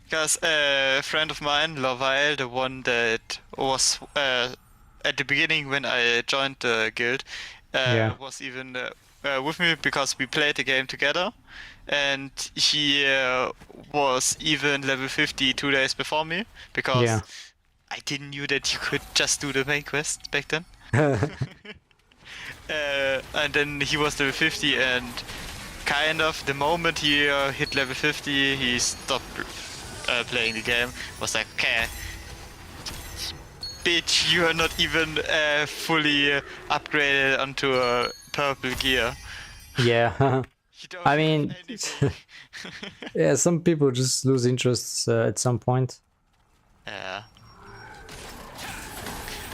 Because a friend of mine, Lovile, the one that was at the beginning when I joined the guild, Yeah. was even with me because we played the game together. And he was even level 50 2 days before me, because Yeah. I didn't knew that you could just do the main quest back then. And then he was level 50, and kind of the moment he hit level 50, he stopped playing the game. Was like, okay, bitch, you are not even fully upgraded onto a purple gear. Yeah. You don't I have mean, anything. yeah, some people just lose interest at some point. Yeah.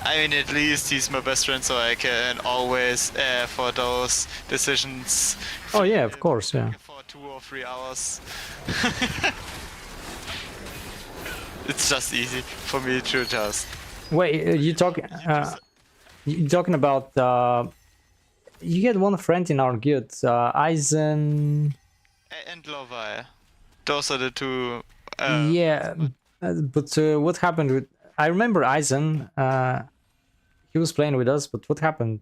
I mean, at least he's my best friend, so I can always, for those decisions... Oh yeah, of course, yeah. For 2 or 3 hours. It's just easy for me to just... Wait, you talking about you get one friend in our guild, Eisen. And Lovai. Those are the two... Yeah, but what happened with? I remember Eisen. He was playing with us, but what happened?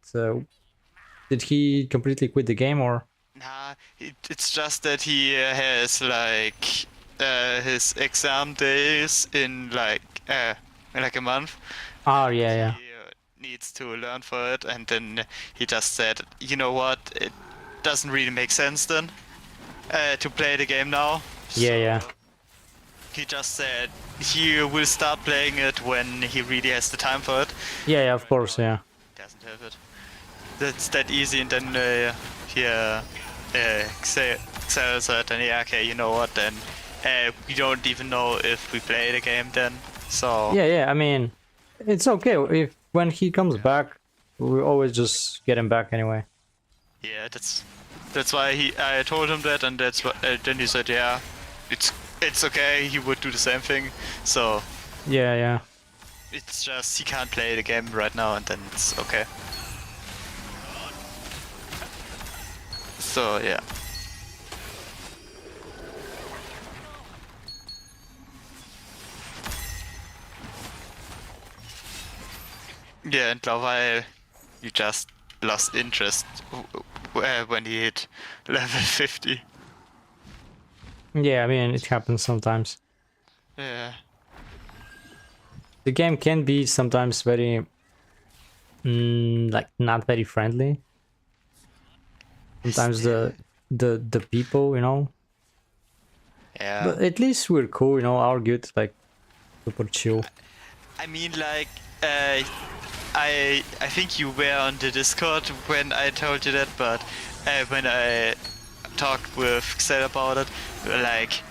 Did he completely quit the game or? Nah, it's just that he has like his exam days in like a month. Oh yeah, yeah. He needs to learn for it, and then he just said, you know what, it doesn't really make sense then to play the game now. Yeah, yeah. He just said he will start playing it when he really has the time for it. Yeah, yeah, of course, yeah. Doesn't have it. That's that easy, and then he sells it, and yeah, okay, you know what, then we don't even know if we play the game then, so... Yeah, yeah, I mean, it's okay. If when he comes back, we always just get him back anyway. Yeah, that's why I told him that, and that's what then he said, yeah, it's okay, he would do the same thing, so... Yeah, yeah. It's just he can't play the game right now, and then it's okay. So, yeah. Yeah, and while you just lost interest when he hit level 50. Yeah, I mean, it happens sometimes. Yeah. The game can be sometimes very, like, not very friendly. Sometimes the people, you know. Yeah. But at least we're cool, you know. Our good, like, super chill. I mean, like, I think you were on the Discord when I told you that, but when I talked with Xel about it, like,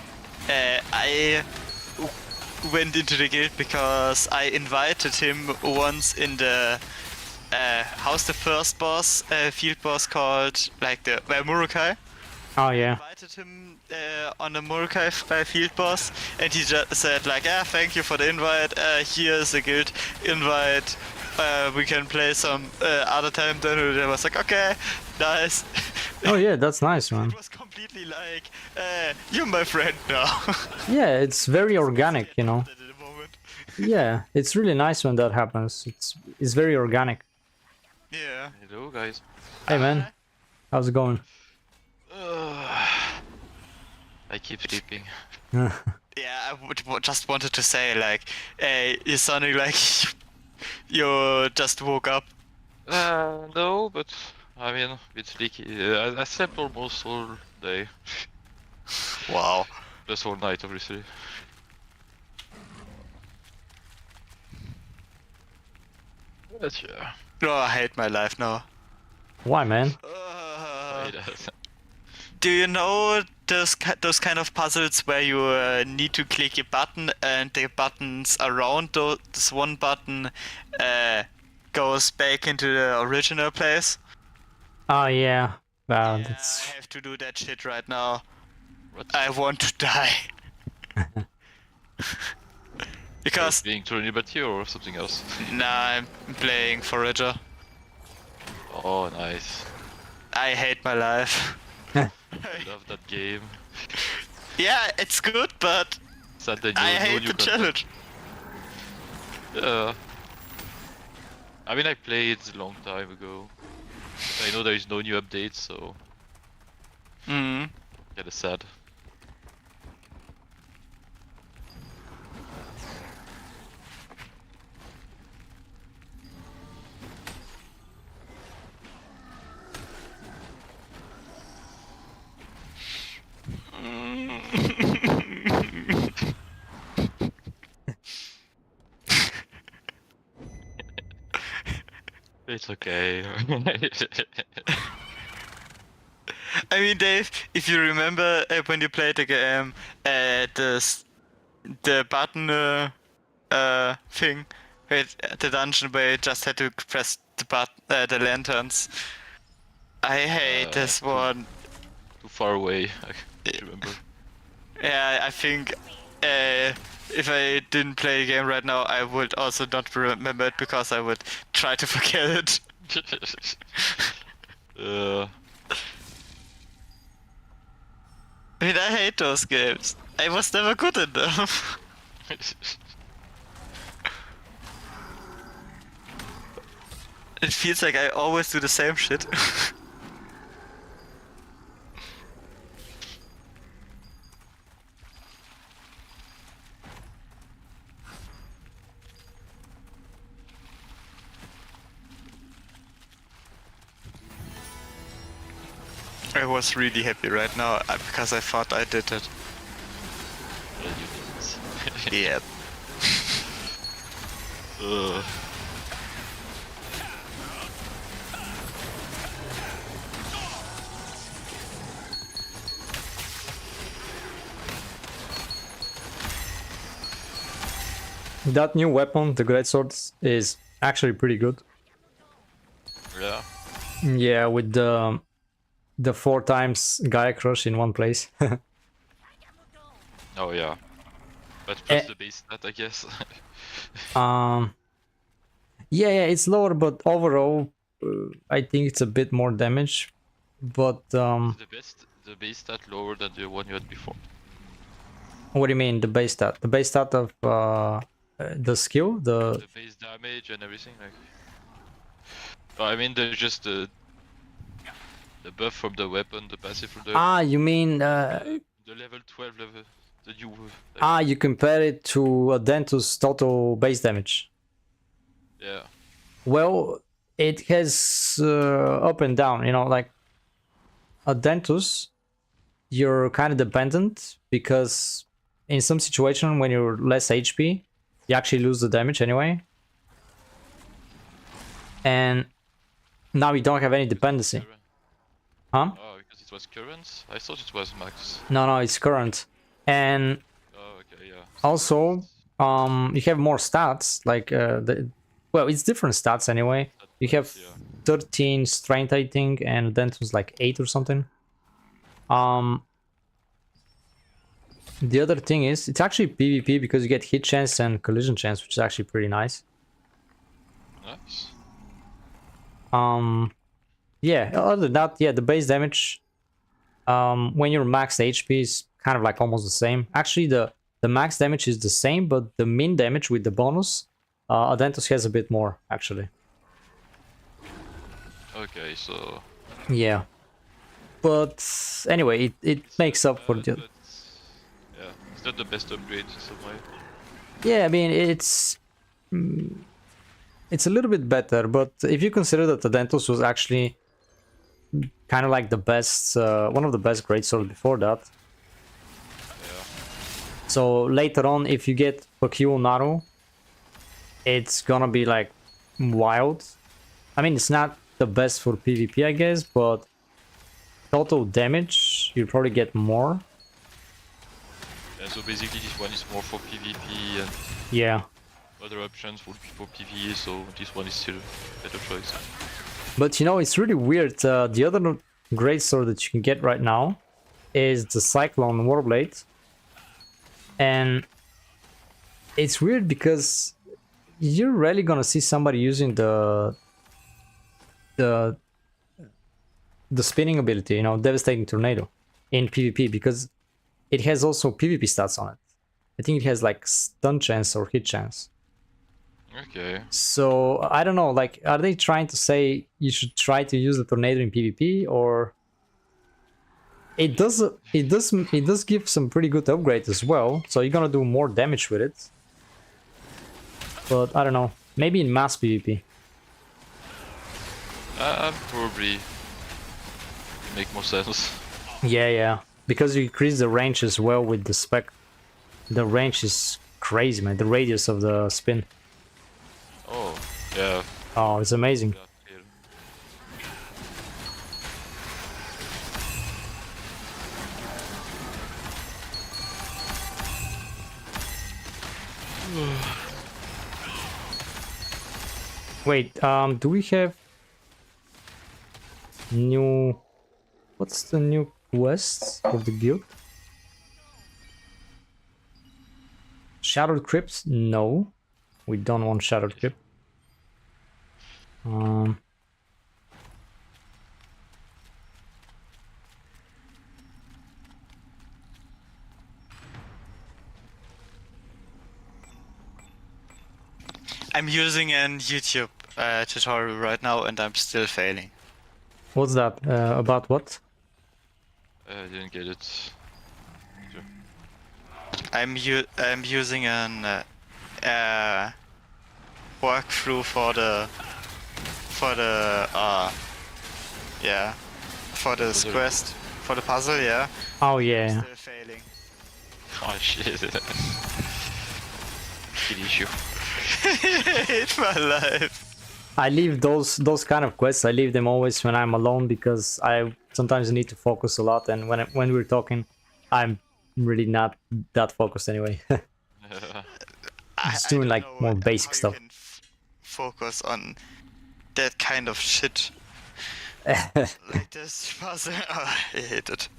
I went into the guild because I invited him once in the how's the first boss, field boss called, like the Murukai. Oh yeah. Invited him on a Murukai field boss, and he just said like, "Yeah, thank you for the invite. Here's a guild invite. We can play some other time." Then I was like, "Okay, nice." Oh yeah, that's nice, man. It was completely like, "You're my friend now." Yeah, it's very organic, you know. At the moment. Yeah, it's really nice when that happens. It's very organic. Yeah. Hello, guys. Hey man, how's it going? I keep sleeping. Yeah, I just wanted to say like, you're sounding like you just woke up. No, but I mean, a bit sleepy. I slept almost all day. Wow. Plus all night, obviously. But yeah. No, I hate my life now. Why, man? Do you know those kind of puzzles where you need to click a button and the buttons around this one button goes back into the original place? Oh yeah. Wow, Yeah, that's I have to do that shit right now. What? I want to die. Because Being Trinity or something else? nah, I'm playing Forager. Oh, nice. I hate my life. I love that game. Yeah, it's good, but Sad that I no hate new the content. challenge. Yeah. I mean, I played a long time ago. But I know there is no new updates, so Mm. kinda sad. It's okay. I mean, Dave, if you remember when you played the game, the button thing, with the dungeon where you just had to press the lanterns. I hate this one. Too far away, I can't remember. Yeah, I think if I didn't play the game right now, I would also not remember it because I would try to forget it. I mean, I hate those games. I was never good at them. It feels like I always do the same shit. I was really happy right now because I thought I did it. Yep. that new weapon, the greatsword, is actually pretty good. Yeah. Yeah, with the 4 times Gaia Crush in one place. Oh yeah. But plus the base stat, I guess. Yeah, it's lower, but overall, I think it's a bit more damage. But the base stat lower than the one you had before. what do you mean the base stat? The base stat of the skill, The base damage and everything, like. Oh, I mean, there's just the buff from the weapon, the passive from the Ah, you mean the level 12 level, the new. Like, you compare it to a Dentus total base damage. yeah. Well, it has up and down, you know, like a Dentus, you're kind of dependent because in some situation when you're less HP, you actually lose the damage anyway. And now you don't have any dependency. Current. Huh? Oh, because it was current? I thought it was max. No, it's current. And Oh, okay, yeah. also, you have more stats, like well, it's different stats anyway. You have 13 strength, I think, and then it was like 8 or something. The other thing is, it's actually PvP because you get hit chance and collision chance, which is actually pretty nice. Nice. Yeah, other than that, yeah, the base damage, when you're max HP is kind of like almost the same. Actually, the max damage is the same, but the min damage with the bonus, Adentos has a bit more, actually. Okay, so. Yeah. But anyway, it makes up for the... But, yeah, it's not the best upgrade in some way. Yeah, I mean, it's a little bit better, but if you consider that Adentos was actually kind of like the best, one of the best greatswords before that. Yeah. So later on, if you get BenQ Naru, it's gonna be like wild. I mean, it's not the best for PvP, I guess, but total damage, you probably get more. Yeah, so basically this one is more for PvP and Yeah. other options would be for PvE, so this one is still a better choice. But you know, it's really weird. The other greatsword that you can get right now is the Cyclone Warblade. And it's weird because you're rarely gonna see somebody using the spinning ability, you know, Devastating Tornado in PvP, because it has also PvP stats on it. I think it has like stun chance or hit chance. Okay. So I don't know, like, are they trying to say you should try to use the tornado in PvP, or it does give some pretty good upgrades as well, so you're gonna do more damage with it. But I don't know, maybe in mass PvP. Probably make more sense. Yeah, because you increase the range as well with the spec. The range is crazy, man. The radius of the spin. Oh, yeah. Oh, it's amazing. Wait, do we have new... What's the new quest for the guild? Shadowed Crypt? No. We don't want Shadowed Crypt. I'm using an YouTube tutorial right now and I'm still failing. What's that? About what? I didn't get it. I'm using an walkthrough for the quest, for the puzzle, yeah. Oh yeah. Still failing. Oh shit. Kid issue. Hate my life. I leave those kind of quests. I leave them always when I'm alone because I sometimes need to focus a lot. And when we're talking, I'm really not that focused anyway. Just doing like more basic stuff. Focus on that kind of shit. Like this puzzle. Oh, I hate it.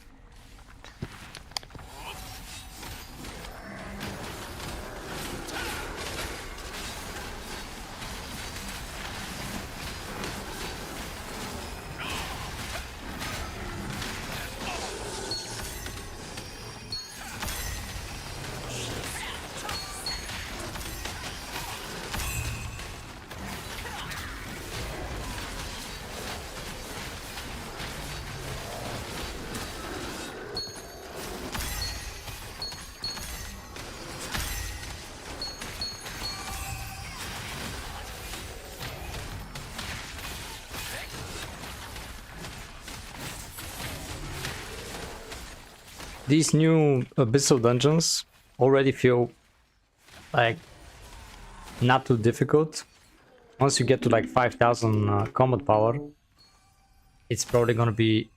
these new abyssal dungeons already feel like not too difficult. Once you get to like 5,000 combat power, it's probably gonna be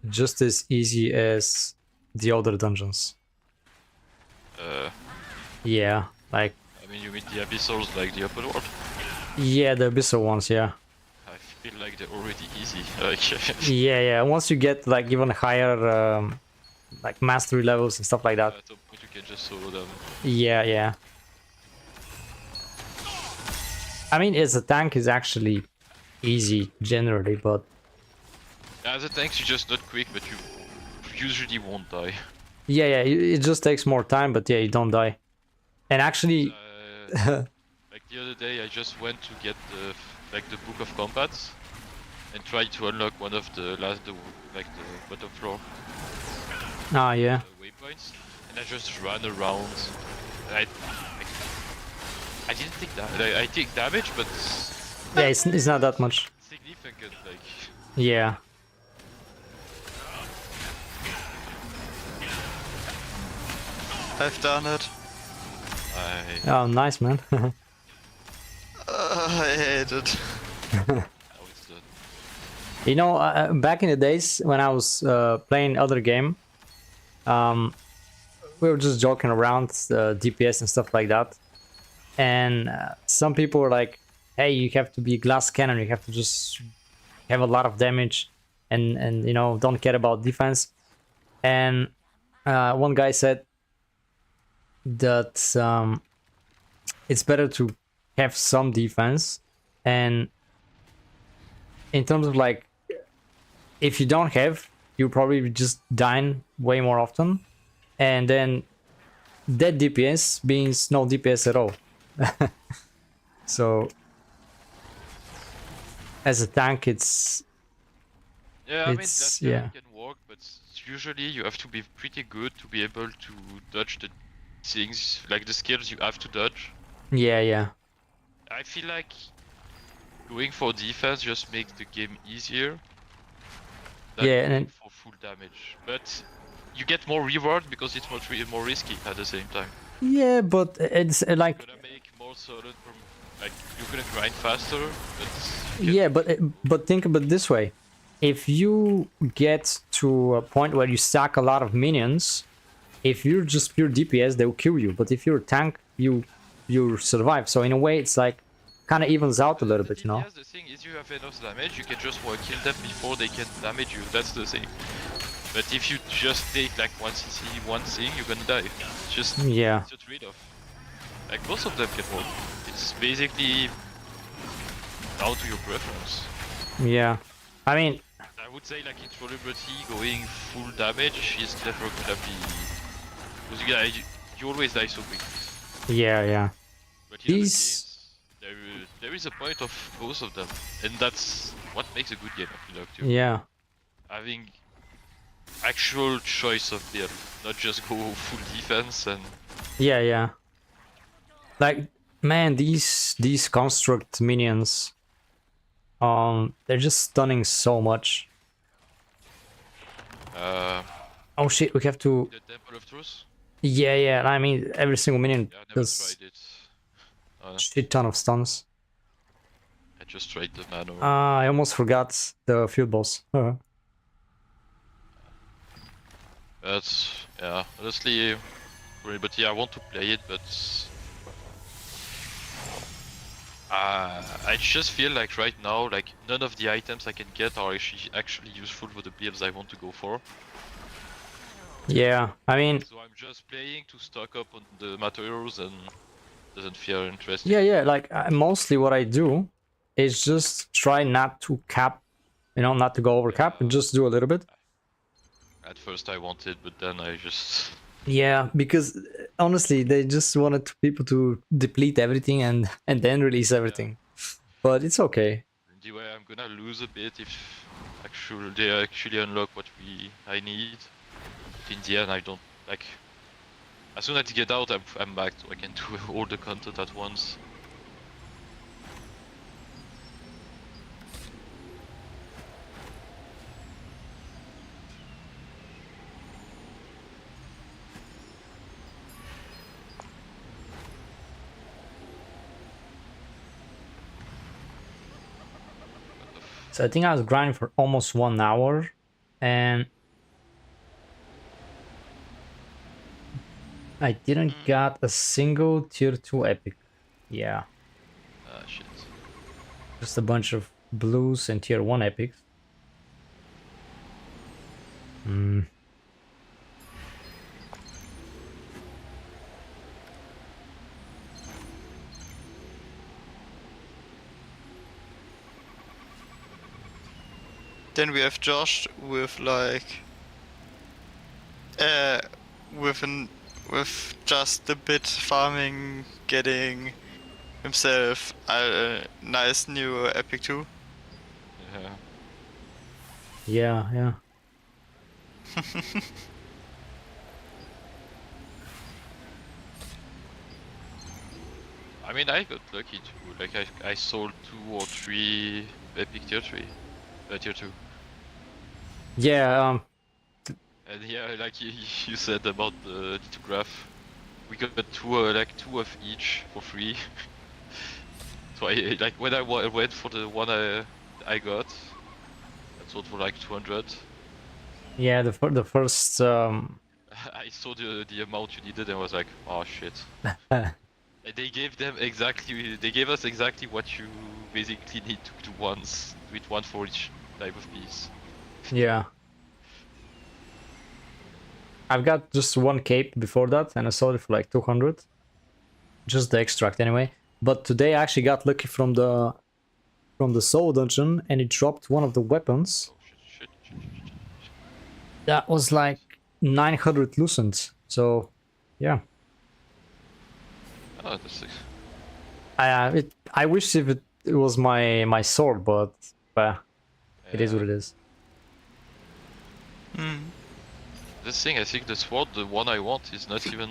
just as easy as the other dungeons. Yeah, like I mean, you mean the abyssals like the open world? yeah, the abyssal ones, yeah. I feel like they're already easy. Like, Yeah. Once you get like even higher like mastery levels and stuff like that. at some point you can just solo them. Yeah. I mean, as a tank is actually easy generally, but Yeah, as a tank, you're just not quick, but you usually won't die. yeah, it just takes more time, but yeah, you don't die. And actually, Like the other day, I just went to get the book of combats and tried to unlock one of the bottom floor yeah. waypoints, and I just ran around. And I didn't take that. I take damage, but Yeah, it's not that much. significant. Like, Yeah. I've done it. Oh, nice, man. I hate it. now it's done. You know, back in the days when I was playing other game, we were just joking around DPS and stuff like that. And some people were like, hey, you have to be glass cannon, you have to just have a lot of damage and you know, don't care about defense. And one guy said that it's better to have some defense, and in terms of like, if you don't have, you probably just dying way more often, and then dead DPS means no DPS at all. So as a tank, it's Yeah, I mean It's- that yeah. can work, but usually you have to be pretty good to be able to dodge the things, like the skills you have to dodge. yeah. I feel like going for defense just makes the game easier than Yeah, and going then- for full damage. But you get more reward because it's much more risky at the same time. Yeah, but it's like, You're gonna make more solid from, like, you're gonna grind faster, but you can- yeah, but think about it this way: if you get to a point where you stack a lot of minions, if you're just pure DPS, they will kill you. But if you're a tank, you survive. So in a way, it's like kind of evens out a little The bit, you know? DPS, the thing is, you have enough damage, you can just kill them before they can damage you. That's the thing. But if you just take like one CC, one thing, you're gonna die. Just Yeah. it's a trade-off. Like most of them can work. It's basically down to your preference. Yeah. I mean, I would say like in Vulnerability, going full damage is never gonna be, because you always die so quick. yeah. But in other These- games, there is a point of both of them, and that's what makes a good game. I feel like too. Yeah. Having actual choice of build, not just go full defense and Yeah. Like, man, these construct minions, they're just stunning so much. Oh shit, we have to. the Temple of Truth. Yeah. I mean, every single minion Yeah, I never does tried it. shit ton of stuns. I just tried the nano. I almost forgot the field boss. But yeah, honestly, but yeah, I want to play it, but I just feel like right now, like none of the items I can get are actually useful for the builds I want to go for. Yeah, I mean, So I'm just playing to stock up on the materials and doesn't feel interesting. yeah. Like mostly what I do is just try not to cap, you know, not to go over cap, and just do a little bit. At first I wanted, but then I just Yeah, because honestly, they just wanted people to deplete everything and then release everything. But it's okay. anyway I'm gonna lose a bit if they actually unlock what I need. But in the end I don't like. As soon as I get out, I'm back, so I can do all the content at once. So I think I was grinding for almost 1 hour, and I didn't got a single tier 2 epic. Yeah, Ah, shit. just a bunch of blues and tier 1 epics. Then we have Josh with like uh with just a bit farming, getting himself a nice new epic too. Yeah. Yeah, yeah. I mean, I got lucky too. Like, I sold 2 or 3 epic tier 3. Tier 2. Yeah, And yeah, like you said about the lithograph, we got 2, like 2 of each for free. So I, like, when I went for the one I got, I sold for like 200. yeah, the first I saw the amount you needed and was like, oh shit. And they gave us exactly what you basically need to do once, with 1 for each type of piece. yeah. I've got just 1 cape before that, and I sold it for like 200. Just the extract anyway. But today I actually got lucky from the soul dungeon, and it dropped one of the weapons. Oh shit. That was like 900 lucent. So, yeah. Oh, that's sick. I wish if it was my sword, but it is what it is. This thing, I think the sword, the one I want, is not even.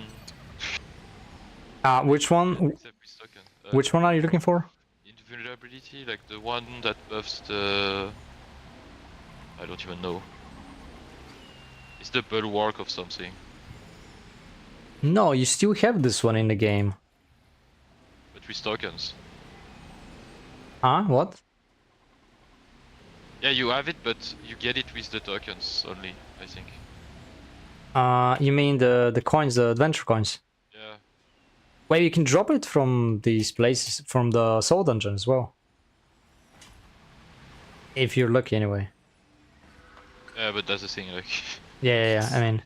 Which one? Except with token. Which one are you looking for? Invulnerability, like the one that buffs the. I don't even know. It's the bulwark of something. No, you still have this one in the game. But with tokens. Huh? What? Yeah, you have it, but you get it with the tokens only, I think. You mean the coins, the adventure coins? Yeah. Well, you can drop it from these places, from the soul dungeon as well. If you're lucky, anyway. Yeah, but that's the thing, like. Yeah. I mean,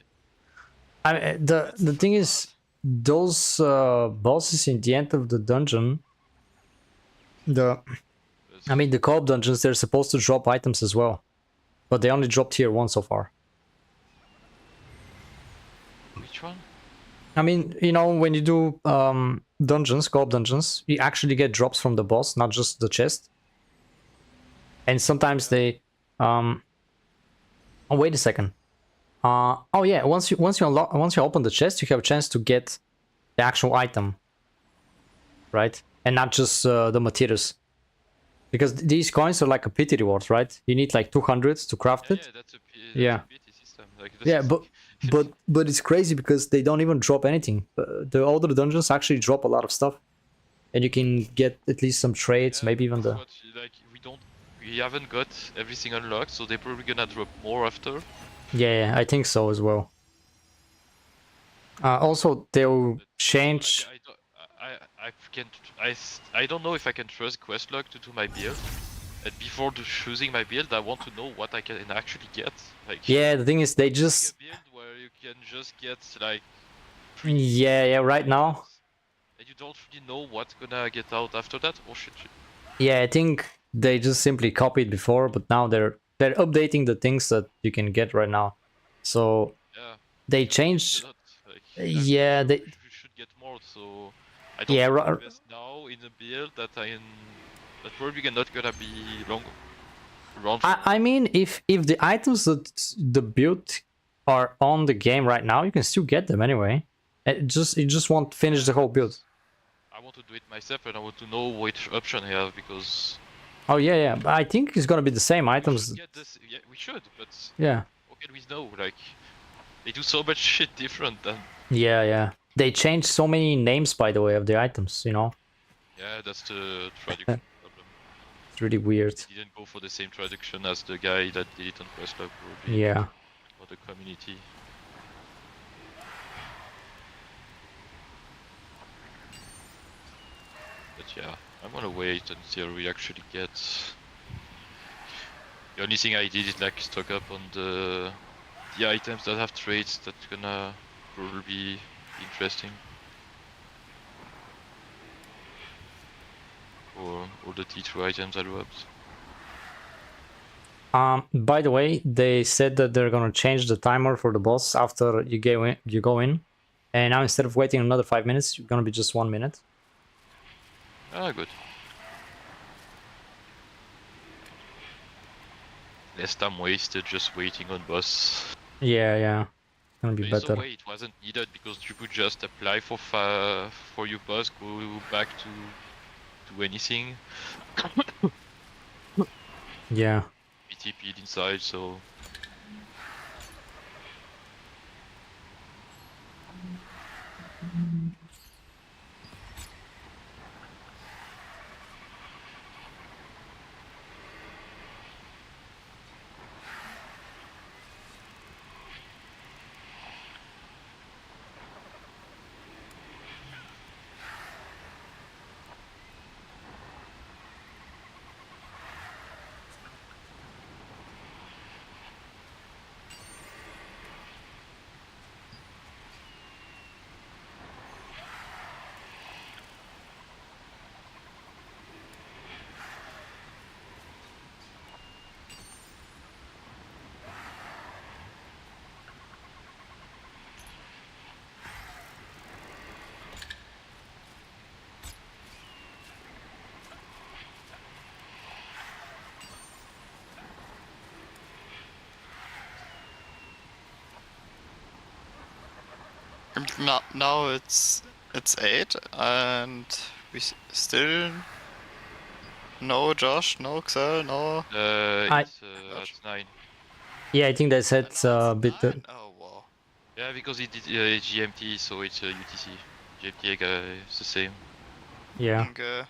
the thing is, those bosses in the end of the dungeon, the co-op dungeons, they're supposed to drop items as well, but they only dropped tier 1 so far. Which one? I mean, you know, when you do dungeons, co-op dungeons, you actually get drops from the boss, not just the chest. And sometimes they oh, wait a second. Oh yeah, once you open the chest, you have a chance to get the actual item, right? And not just the materials, because these coins are like a pity reward, right? You need like 200 to craft it. Yeah, that's a pity system. Like, Yeah, but it's crazy because they don't even drop anything. The older dungeons actually drop a lot of stuff, and you can get at least some trades, maybe even the. Like, we haven't got everything unlocked, so they're probably gonna drop more after. Yeah, I think so as well. Also, they'll change. I don't know if I can trust Questlog to do my build. And before choosing my build, I want to know what I can actually get. Like, Yeah, the thing is, they just. a build where you can just get like. Yeah, right now. And you don't really know what's gonna get out after that. Oh shit. Yeah, I think they just simply copied before, but now they're updating the things that you can get right now. So Yeah. they changed. Yeah, they. We should get more. So I don't want to invest now in a build that that's probably not gonna be long. I mean, if the items that the build are on the game right now, you can still get them anyway. It just won't finish the whole build. I want to do it myself, and I want to know which option I have because. Oh yeah. But I think it's gonna be the same items. Yeah, we should, but. Yeah. How can we know? Like, they do so much shit different than. Yeah. They changed so many names, by the way, of the items. You know. Yeah, that's the tragic problem. It's really weird. Didn't go for the same traduction as the guy that did it on Questlog, probably. Yeah. For the community. But yeah, I'm gonna wait until we actually get. The only thing I did is like stock up on the items that have traits that's gonna probably be interesting. Or all the T2 items I dropped. By the way, they said that they're gonna change the timer for the boss after you go in. And now instead of waiting another 5 minutes, you're gonna be just 1 minute. Ah, good. Less time wasted just waiting on boss. Yeah. Gonna be But better. either way, it wasn't needed because you could just apply for your boss, go back to anything. Yeah. Be TP'd inside, so Now it's 8 and we still no Josh, no Xel, no. it's at 9. Yeah, I think they said And now a it's bit. 9? Oh wow. Yeah, because it did GMT, so it's UTC. GMT is the same. Yeah. Okay.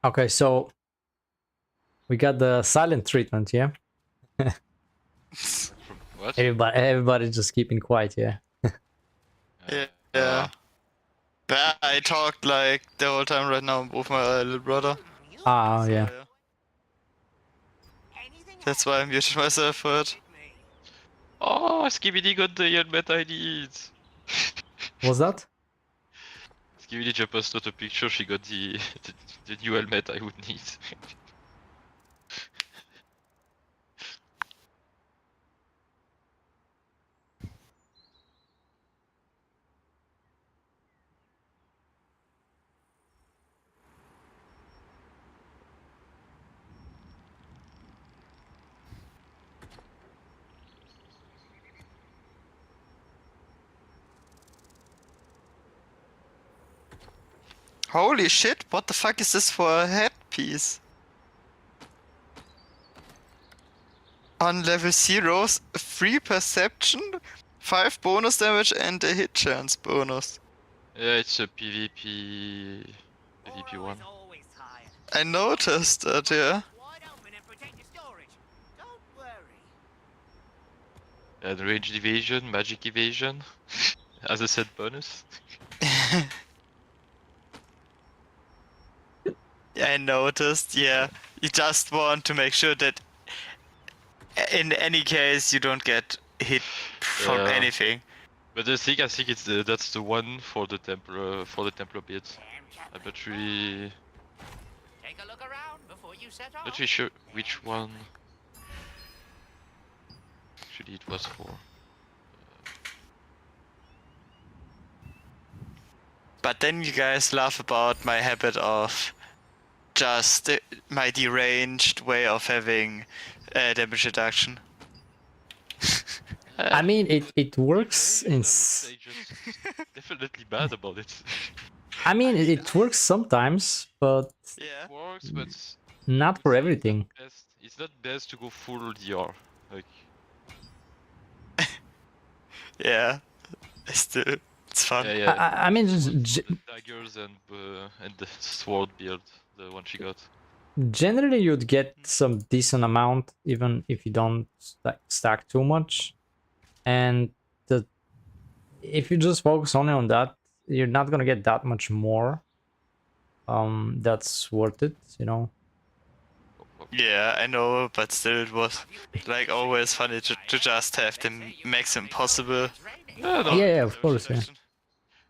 Okay, so we got the silent treatment, yeah? From what? Everybody just keeping quiet, yeah. Yeah. But I talked like the whole time right now with my little brother. Ah, So, yeah. That's why I muted myself for it. Oh, Skibidi got the helmet I need. Was that? Skibidi just posted a picture. She got the new helmet I would need. Holy shit, what the fuck is this for a headpiece? On level 0s, 3 perception, 5 bonus damage and a hit chance bonus. Yeah, it's a PvP one. I noticed that, yeah. And ranged evasion, magic evasion, as a set bonus. I noticed, yeah. You just want to make sure that in any case you don't get hit from Yeah. anything. But the thing, I think that's the one for the Templar bit. I'm not really Take a look around before you set off. not really sure which one. Actually, it was for. But then you guys laugh about my habit of just my deranged way of having damage reduction. I mean, it works in... They just definitely bad about it. I mean, it works sometimes, but Yeah. It works, but not for everything. it's not best to go full DR. Like, Yeah. Still, it's fun. yeah. I mean, The daggers and the sword build, the one she got. generally you'd get some decent amount, even if you don't stack too much. And if you just focus only on that, you're not gonna get that much more. That's worth it, you know. Yeah, I know, but still it was like always funny to just have the maximum possible. Yeah, no, Yeah, of course, yeah.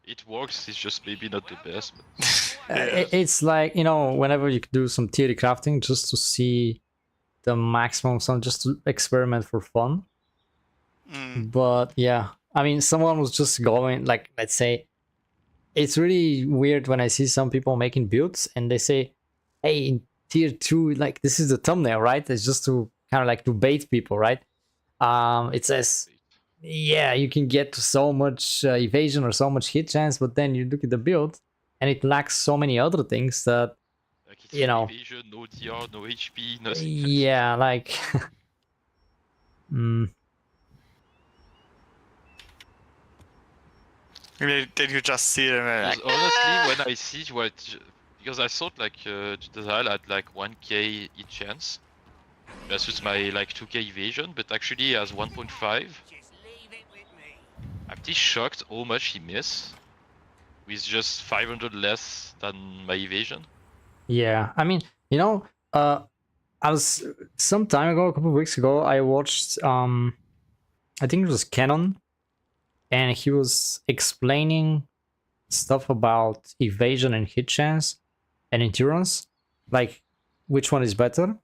It works, it's just maybe not the best. But It's like, you know, whenever you do some theory crafting, just to see the maximum, some just to experiment for fun. But yeah, I mean, someone was just going, like, let's say, it's really weird when I see some people making builds and they say, hey, in tier 2, like, this is the thumbnail, right? It's just to kind of like to bait people, right? It says, yeah, you can get to so much evasion or so much hit chance, but then you look at the build and it lacks so many other things that, like it's you know, evasion, no DR, no HP, nothing. yeah, like Then you just see them and like, Honestly, when I see because I thought like Jadazal had like 1k hit chance versus my like 2k evasion, but actually he has 1.5. Just leave it with me. I'm pretty shocked how much he missed with just 500 less than my evasion. yeah, I mean, you know, I was some time ago, a couple of weeks ago, I watched I think it was Canon, and he was explaining stuff about evasion and hit chance and endurance, like which one is better.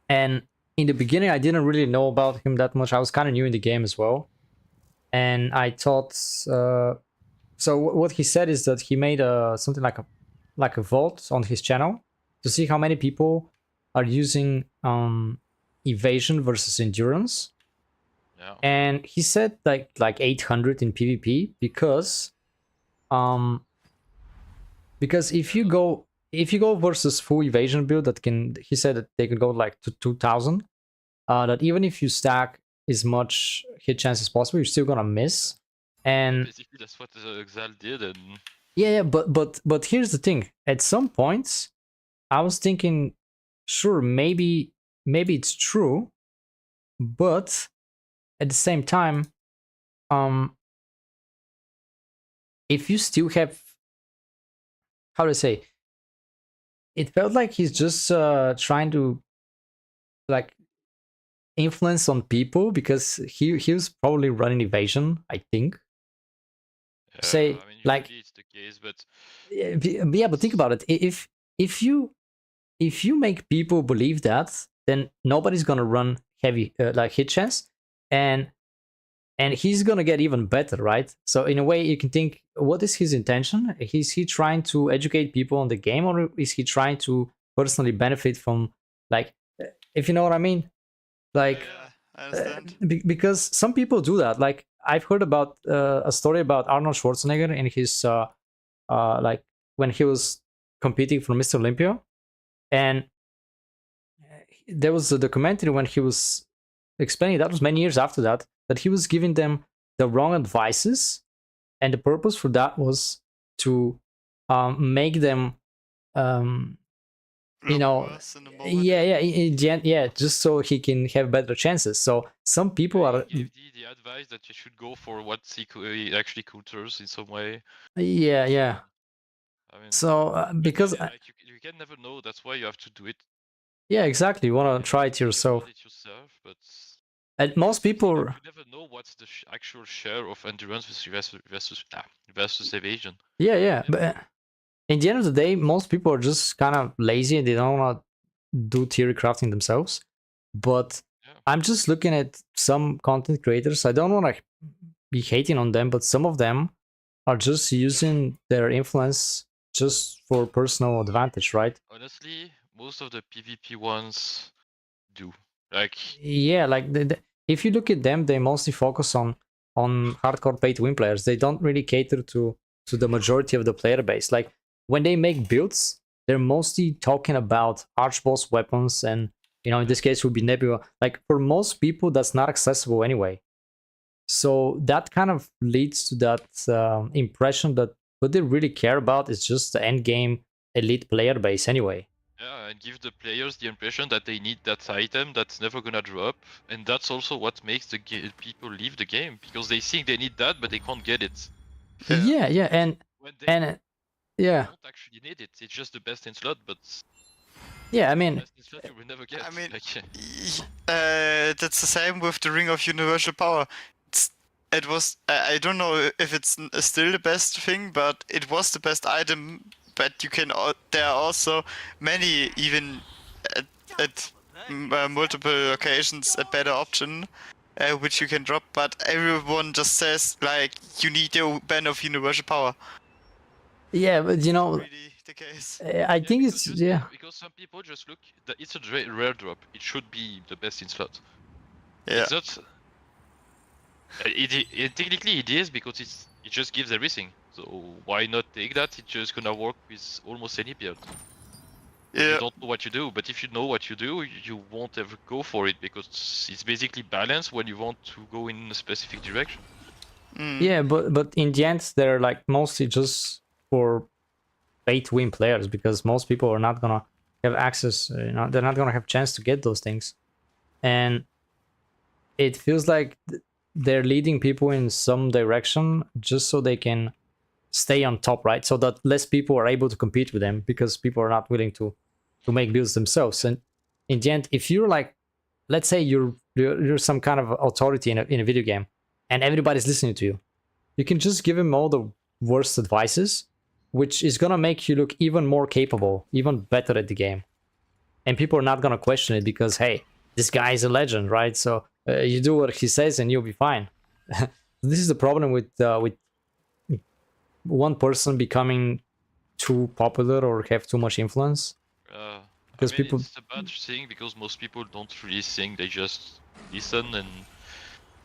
And in the beginning, I didn't really know about him that much. I was kind of new in the game as well, and I thought. So what he said is that he made something like a vote on his channel to see how many people are using evasion versus endurance. Yeah. And he said like 800 in PvP because if you go versus full evasion build, that can, he said that they can go like to 2000, that even if you stack as much hit chance as possible, you're still gonna miss. And Basically, that's what Exal did, and yeah, but here's the thing: at some points, I was thinking, sure, maybe it's true, but at the same time, if you still have, how to say, it felt like he's just trying to like influence on people, because he was probably running evasion, I think. Say, I mean, like, usually it's the case, but yeah, but think about it. If you make people believe that, then nobody's gonna run heavy like hit chance, and he's gonna get even better, right? So in a way, you can think, what is his intention? Is he trying to educate people on the game, or is he trying to personally benefit from, like, if you know what I mean? Like, Yeah, I understand. because some people do that. Like, I've heard about a story about Arnold Schwarzenegger in his like when he was competing for Mr. Olympia, and there was a documentary when he was explaining, that was many years after that, that he was giving them the wrong advices, and the purpose for that was to make them you Look know, worse in the moment. yeah, just so he can have better chances. So some people are, he gave the advice that you should go for what he actually counters in some way. yeah. I mean, So because again, like you can never know. That's why you have to do it. yeah, exactly, you want to try it Think yourself. about it yourself, but And most people, you never know what's the actual share of endurance versus evasion. yeah, but in the end of the day, most people are just kind of lazy and they don't want to do theory crafting themselves. But Yeah. I'm just looking at some content creators. I don't want to be hating on them, but some of them are just using their influence just for personal advantage, right? Honestly, most of the PvP ones do. Like, Yeah, like if you look at them, they mostly focus on hardcore pay to win players. They don't really cater to the majority of the player base. Like, when they make builds, they're mostly talking about archboss weapons, and in this case would be Nebula. Like, for most people, that's not accessible anyway. So that kind of leads to that impression that what they really care about is just the end game elite player base anyway. yeah, and give the players the impression that they need that item that's never gonna drop, and that's also what makes the people leave the game, because they think they need that, but they can't get it. Yeah, When they yeah. don't actually need it, it's just the best in slot, but Yeah, I the mean, best in slot you will never get. I mean, Like, that's the same with the Ring of Universal Power. It was, I don't know if it's still the best thing, but it was the best item. But you can, there are also many, even at multiple occasions, a better option, which you can drop. But everyone just says, like, you need the Band of Universal Power. yeah, but Really the case. I think it's because some people just look that it's a rare drop. It should be the best in slot. Yeah. It's not. Technically it is, because it just gives everything. So why not take that? It's just gonna work with almost any build. Yeah. You don't know what you do, but if you know what you do, you won't ever go for it, because it's basically balanced when you want to go in a specific direction. Yeah, but in the end, they're like mostly just for pay to win players, because most people are not gonna have access. They're not gonna have chance to get those things, and it feels like they're leading people in some direction just so they can stay on top, right? So that less people are able to compete with them, because people are not willing to make builds themselves. And in the end, if you're like, let's say you're some kind of authority in a video game, and everybody's listening to you, you can just give them all the worst advices, which is gonna make you look even more capable, even better at the game, and people are not gonna question it, because hey, this guy is a legend, right? So you do what he says and you'll be fine. This is the problem with one person becoming too popular or have too much influence. Because people, it's a bad thing, because most people don't really think, they just listen and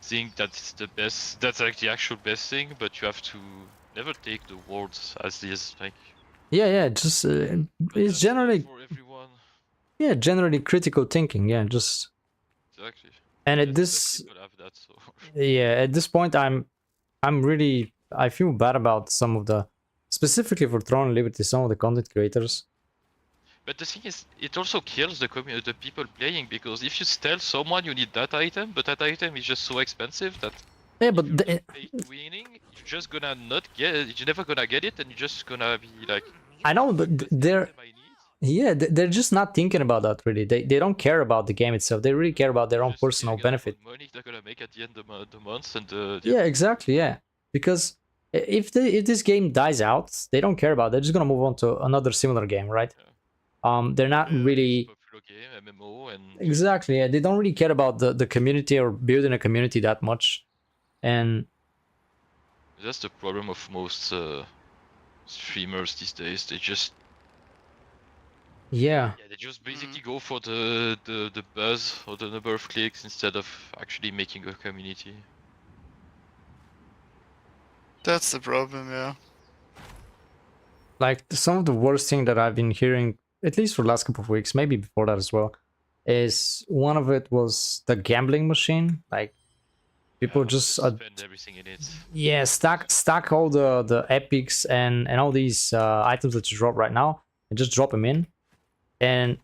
think that's the best, that's like the actual best thing, but you have to never take the words as is, like, yeah, just it's generally for everyone. generally critical thinking, just Exactly. and at Let this people have that, so. at this point, I feel bad about some of the, specifically for Throne and Liberty, some of the content creators. But the thing is, it also kills the the people playing, because if you tell someone you need that item, but that item is just so expensive that Yeah, if but you're not pay to winning, you're just gonna not get it. You're never gonna get it, and you're just gonna be like, I know, but "That's the they're item I need." yeah, they're just not thinking about that really. They don't care about the game itself. They really care about their own Just personal caring about benefit. money they're gonna make at the end of the month, and Yeah, exactly. Yeah, because if this game dies out, they don't care about it. They're just gonna move on to another similar game, right? They're not really popular game, MMO, and exactly. Yeah, they don't really care about the community or building a community that much, and that's the problem of most streamers these days. They just yeah, they just basically go for the buzz or the number of clicks instead of actually making a community. That's the problem, yeah. like some of the worst thing that I've been hearing, at least for the last couple of weeks, maybe before that as well, is one of it was the gambling machine. Like people just spend everything in it. yeah, stack all the epics and all these items that you drop right now and just drop them in, and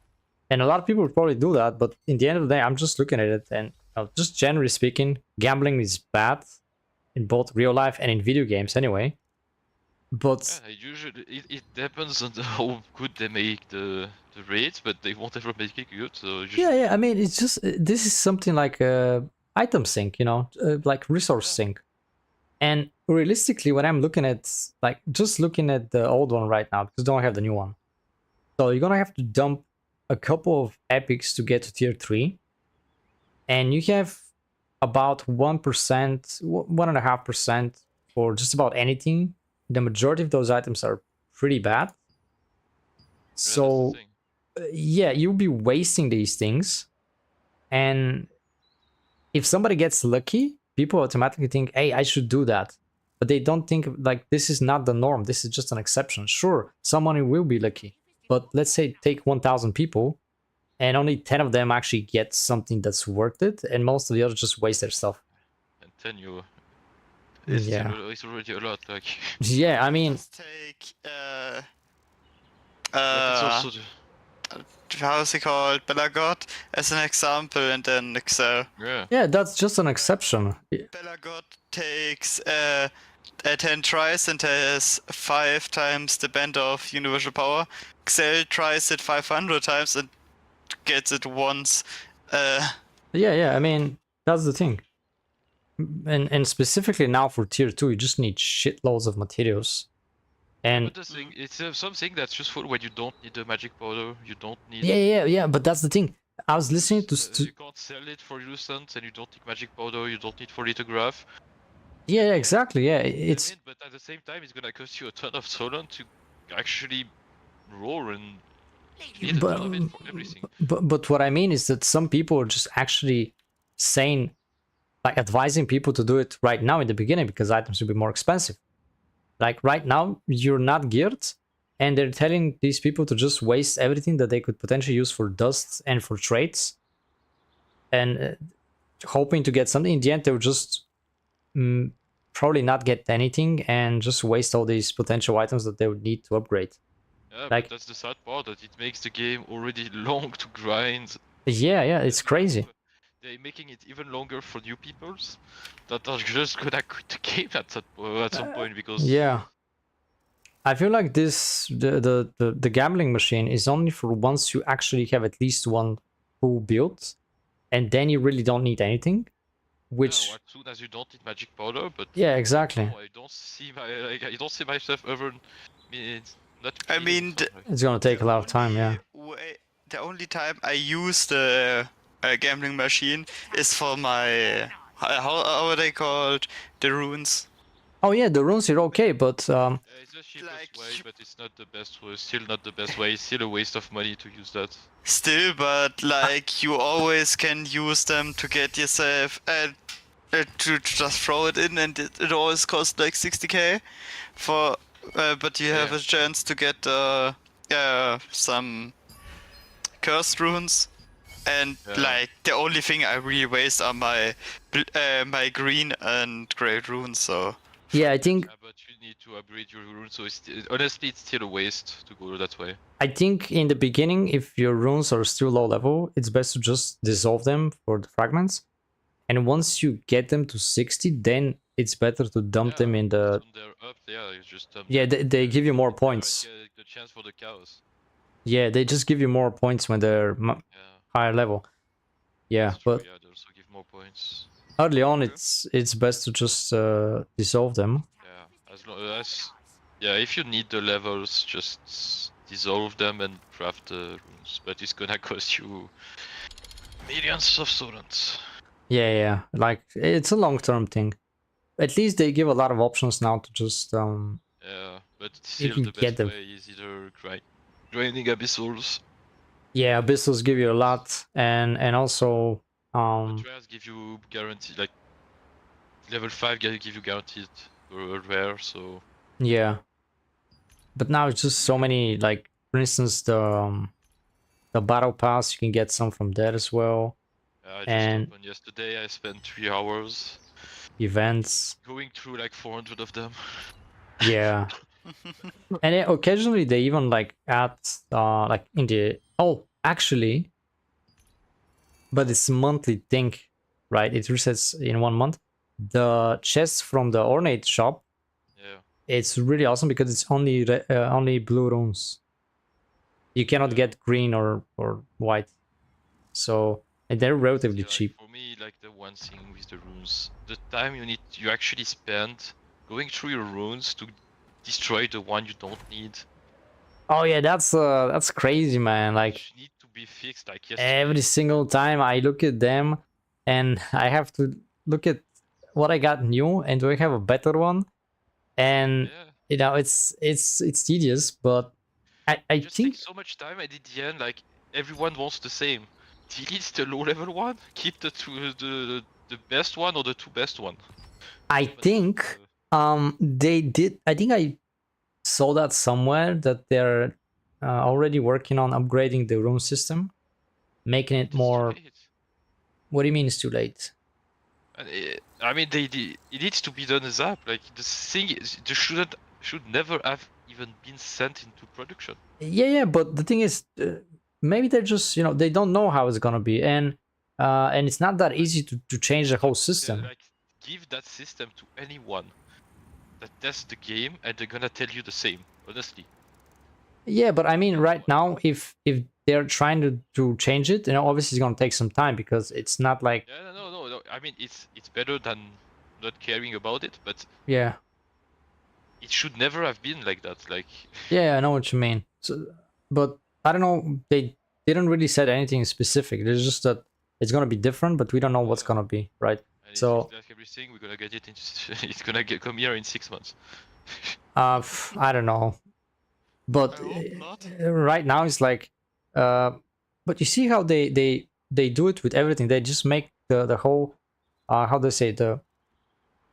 a lot of people would probably do that. But in the end of the day, I'm just looking at it, and just generally speaking, gambling is bad in both real life and in video games anyway. But Usually it depends on how good they make the rates, but they won't ever make it good. So yeah, I mean, it's just this is something like item sync, you know, like resource sync. And realistically, when I'm looking at like just looking at the old one right now, because I don't have the new one, so you're gonna have to dump a couple of epics to get to tier 3, and you have about 1%, 1.5% for just about anything. The majority of those items are pretty bad. So yeah, you'll be wasting these things, and if somebody gets lucky, people automatically think, hey, I should do that. But they don't think like this is not the norm, this is just an exception. Sure, someone will be lucky, but let's say take 1,000 people and only 10 of them actually get something that's worth it, and most of the others just waste their stuff. And 10 you it's already a lot, like yeah, I mean, Let's take it's also how's it called, Belagot as an example, and then Excel. yeah, that's just an exception. Belagot takes 10 tries and has 5 times the band of universal power. Excel tries it 500 times and gets it once. Yeah, I mean, that's the thing. And specifically now for tier 2, you just need shitloads of materials. And but the thing, it's something that's useful when you don't need the magic powder, you don't need... yeah, but that's the thing. I was listening to... you can't sell it for Lucent, and you don't need magic powder, you don't need for lithograph. Yeah, exactly, yeah, it's... But at the same time, it's gonna cost you a ton of Solon to actually roar and need a ton of it for everything. But what I mean is that some people are just actually saying, like advising people to do it right now in the beginning because items will be more expensive. Like right now, you're not geared, and they're telling these people to just waste everything that they could potentially use for dust and for trades, and hoping to get something. In the end, they'll just probably not get anything and just waste all these potential items that they would need to upgrade. Yeah, like, but that's the sad part, that it makes the game already long to grind. Yeah, it's crazy. They're making it even longer for new peoples that are just gonna quit the game at some point, because yeah, I feel like the gambling machine is only for once you actually have at least one full build, and then you really don't need anything. Which as soon as you don't need magic powder, but yeah, exactly. no, I don't see myself ever. I mean, it's gonna take a lot of time. Yeah. The only time I use the gambling machine is for my how are they called, the runes. Oh yeah, the runes are okay, but it's the cheapest way, but it's not the best way. Still not the best way. It's still a waste of money to use that. Still, but like you always can use them to get yourself to just throw it in, and it always costs like 60k for. But you have a chance to get some cursed runes, and like the only thing I really waste are my my green and gray runes. So yeah, I think. But need to upgrade your runes, so honestly it's still a waste to go that way. I think in the beginning, if your runes are still low level, it's best to just dissolve them for the fragments. And once you get them to 60, then it's better to dump them in the... When they're up, you just dump Yeah, them. they give you more Get points. the chance for the cows. Yeah, they just give you more points when they're higher level. Yeah, That's true, but yeah, they also give more points. early on, it's best to just dissolve them. Yeah, as long as if you need the levels, just dissolve them and craft the runes. But it's gonna cost you millions of solents. Yeah, like it's a long-term thing. At least they give a lot of options now to just Yeah, but still can the get best them. way is either grinding abyssals. Yeah, abyssals give you a lot, and also But rares give you guaranteed, like level 5 give you guaranteed rare, so yeah. But now it's just so many, like for instance the battle pass, you can get some from there as well. I just And opened yesterday. I spent 3 hours events. going through like 400 of them. Yeah. And occasionally they even like add like in the actually, but it's a monthly thing, right? It resets in 1 month. The chests from the ornate shop, Yeah. it's really awesome because it's only blue runes. You cannot get green or white. So, and they're relatively Yeah, like, cheap. for me, like the one thing with the runes, the time you actually spend going through your runes to destroy the one you don't need. Oh yeah, that's crazy, man. Like Which need to be fixed like yesterday. every single time I look at them and I have to look at what I got new and do I have a better one? And Yeah. you know, it's tedious, but I It just think takes so much time, and in the end, like everyone wants the same. Delete the low level one, keep the best one or the two best one. I think they did. I think I saw that somewhere that they're already working on upgrading the rune system, making it It's too more. late. What do you mean it's too late? And I mean, it needs to be done as up. Like the thing is, they should never have even been sent into production. Yeah, but the thing is, maybe they're just they don't know how it's gonna be, and it's not that easy to change the whole system. Like, give that system to anyone that tests the game, and they're gonna tell you the same. Honestly. Yeah, but I mean, right now, if they're trying to change it, obviously it's gonna take some time because it's not like Yeah, no. I mean, it's better than not caring about it, but yeah. it should never have been like that. Like, Yeah, I know what you mean. So, but I don't know. They didn't really said anything specific. It's just that it's gonna be different, but we don't know what's gonna be, right? and So, if like everything, we're gonna get it in. It's gonna come here in 6 months. I don't know. But I hope not. right now it's like, but you see how they do it with everything. They just make the whole, how they say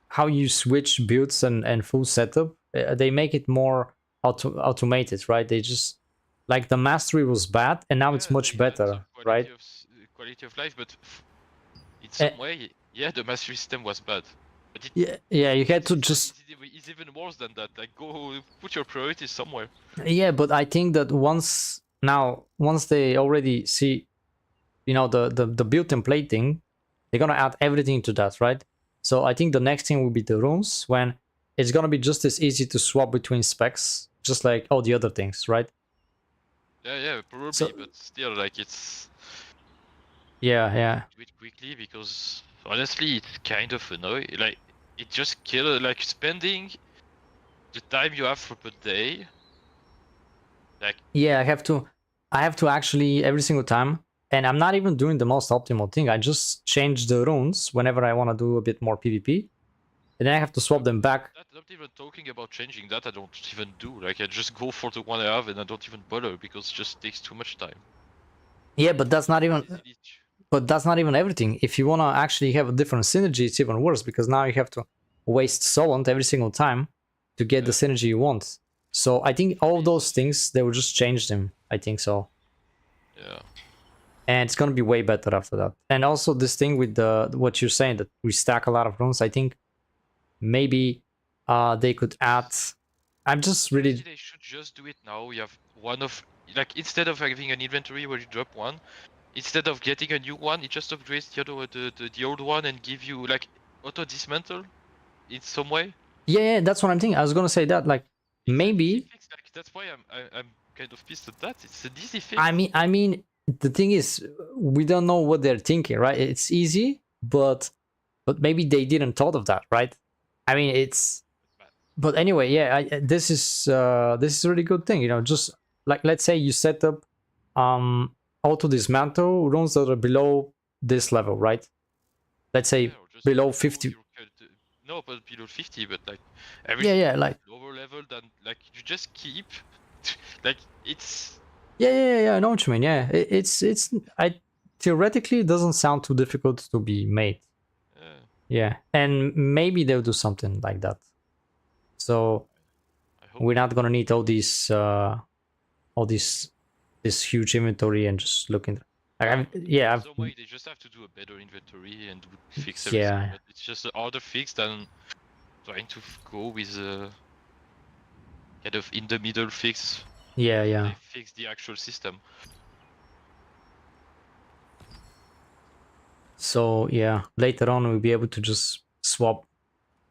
how you switch builds and full setup. They make it more automated, right? They just like the mastery was bad and now it's much They add better, some right? quality of life, but in some way, yeah, the mastery system was bad. But Yeah, you had to just it's even worse than that. Like, go put your priorities somewhere. yeah, but I think that once they already see, the build template thing, they're gonna add everything to that, right? So I think the next thing will be the runes, when it's gonna be just as easy to swap between specs, just like all the other things, right? Yeah, probably, So- but still, like, it's Yeah. do it quickly because honestly, it's kind of annoying. Like, it just kills. Like, spending the time you have for per day. Like, Yeah, I have to actually every single time, and I'm not even doing the most optimal thing. I just change the runes whenever I want to do a bit more PvP, and then I have to swap them back. not even talking about changing that. I don't even do. Like, I just go for the one I have, and I don't even bother because it just takes too much time. Yeah, but that's not even. Easily- But that's not even everything. If you want to actually have a different synergy, it's even worse because now you have to waste solent every single time to get the synergy you want. So I think all of those things, they will just change them. I think so. Yeah. And it's going to be way better after that. And also this thing with what you're saying, that we stack a lot of runes, I think maybe They could add. I'm just really. Maybe they should just do it now. You have one of like instead of having an inventory where you drop one, instead of getting a new one, it just upgrades the old one and give you like auto dismantle in some way. Yeah, that's what I'm thinking. I was gonna say that, like, It's an easy maybe. fix, like, that's why I'm kind of pissed at that. It's an easy fix. I mean, the thing is, we don't know what they're thinking, right? It's easy, but maybe they didn't thought of that, right? I mean, it's. But anyway, yeah, this is a really good thing, you know. Just like, let's say you set up auto dismantle runes that are below this level, right? Let's say Yeah, or just below lower 50. your no, but below 50, but like every Yeah, like. lower level than like you just keep like it's Yeah, I know what you mean. Yeah, it's I theoretically it doesn't sound too difficult to be made. Yeah, and maybe they'll do something like that. So I hope we're not gonna need all these this huge inventory and just looking. Like, in some way they just have to do a better inventory and fix everything. Yeah. But it's just a harder fix than trying to go with a kind of in the middle fix. Yeah. They fix the actual system. So yeah, later on we'll be able to just swap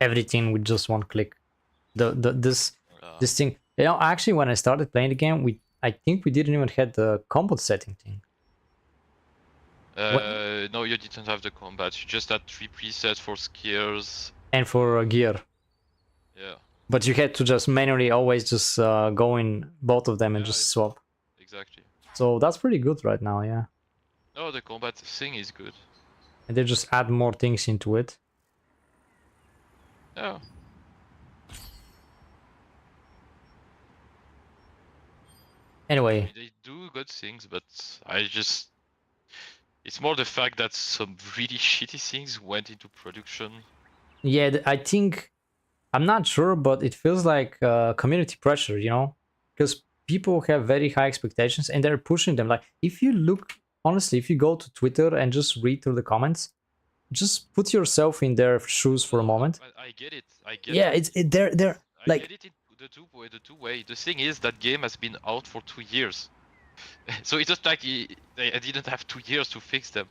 everything with just one click. This thing. You know, actually, when I started playing the game, I think we didn't even have the combat setting thing. No, you didn't have the combat. You just had 3 presets for skills And for gear. Yeah. But you had to just manually always just go in both of them and just swap. Exactly. So that's pretty good right now, yeah. No, the combat thing is good. And they just add more things into it. Yeah. Anyway. I mean, they do good things, but it's more the fact that some really shitty things went into production. Yeah, I think, I'm not sure, but it feels like community pressure, you know? Because people have very high expectations and they're pushing them. Like, if you look, honestly, if you go to Twitter and just read through the comments, just put yourself in their shoes for a moment. I get it. I get yeah, it. They're like. I get it in the two way. The thing is, that game has been out for 2 years. So it's just like I didn't have 2 years to fix them.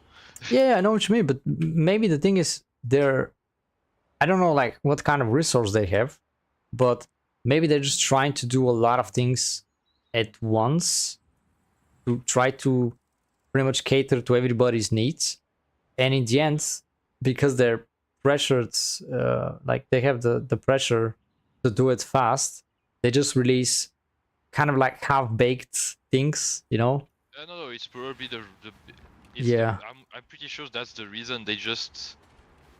Yeah, I know what you mean, but maybe the thing is I don't know like what kind of resource they have, but maybe they're just trying to do a lot of things at once to try to pretty much cater to everybody's needs, and in the end, because they're pressured, like they have the pressure to do it fast, they just release kind of like half-baked things, you know? No, it's probably yeah. I'm pretty sure that's the reason they just.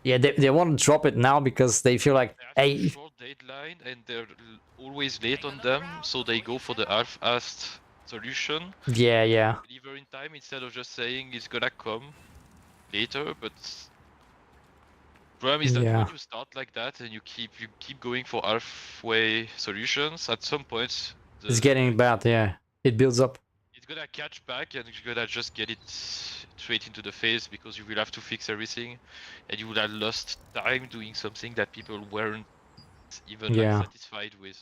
Yeah, they want to drop it now because they feel like, they have a short deadline and they're always late on them, so they go for the half-assed solution. Yeah. Deliver in time instead of just saying it's gonna come later. But problem is that when you start like that and you keep going for halfway solutions, at some point it's getting bad. Yeah, it builds up. It's gonna catch back and you're gonna just get it straight into the face because you will have to fix everything, and you will have lost time doing something that people weren't even like, satisfied with.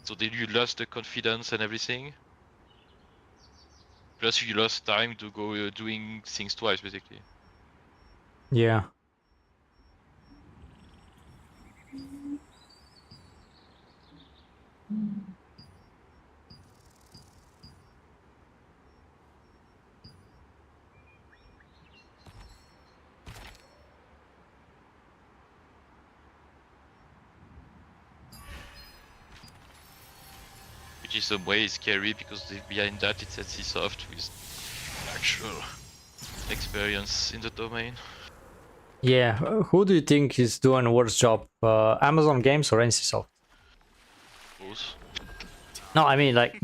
So then you lost the confidence and everything. Plus you lost time to go doing things twice, basically. Yeah. Which is some way scary because behind that it's NCSoft with actual experience in the domain. Yeah, who do you think is doing a worse job? Amazon Games or NCSoft? Both. No, I mean like,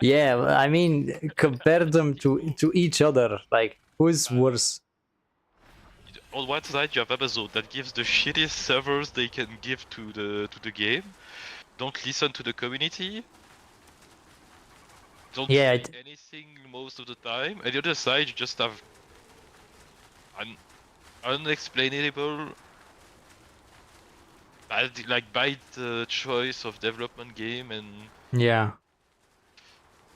yeah, I mean compare them to each other. Like, who is worse? On one side you have Amazon that gives the shittiest servers they can give to the game. Don't listen to the community. Don't say anything most of the time. And the other side you just have an unexplainable by the choice of development game, and Yeah.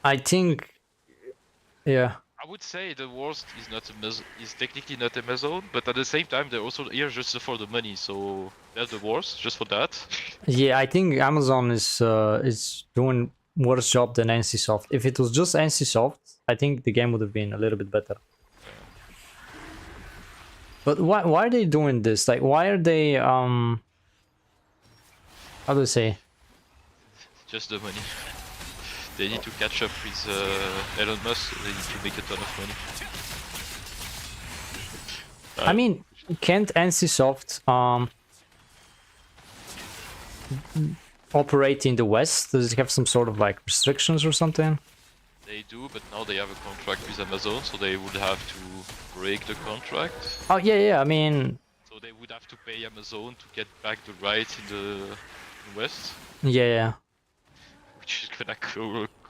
I think, yeah. I would say the worst is not is technically not Amazon, but at the same time they're also here just for the money, so they're the worst just for that. Yeah, I think Amazon is doing worse job than NCSoft. If it was just NCSoft, I think the game would have been a little bit better. But why are they doing this? Like, why are they how do I say? Just the money. They need to catch up with Elon Musk, so they need to make a ton of money. I mean, can't NCSoft operate in the West? Does it have some sort of like restrictions or something? They do, but now they have a contract with Amazon, so they would have to break the contract. Oh yeah, I mean, So they would have to pay Amazon to get back the rights in the West, yeah. which is gonna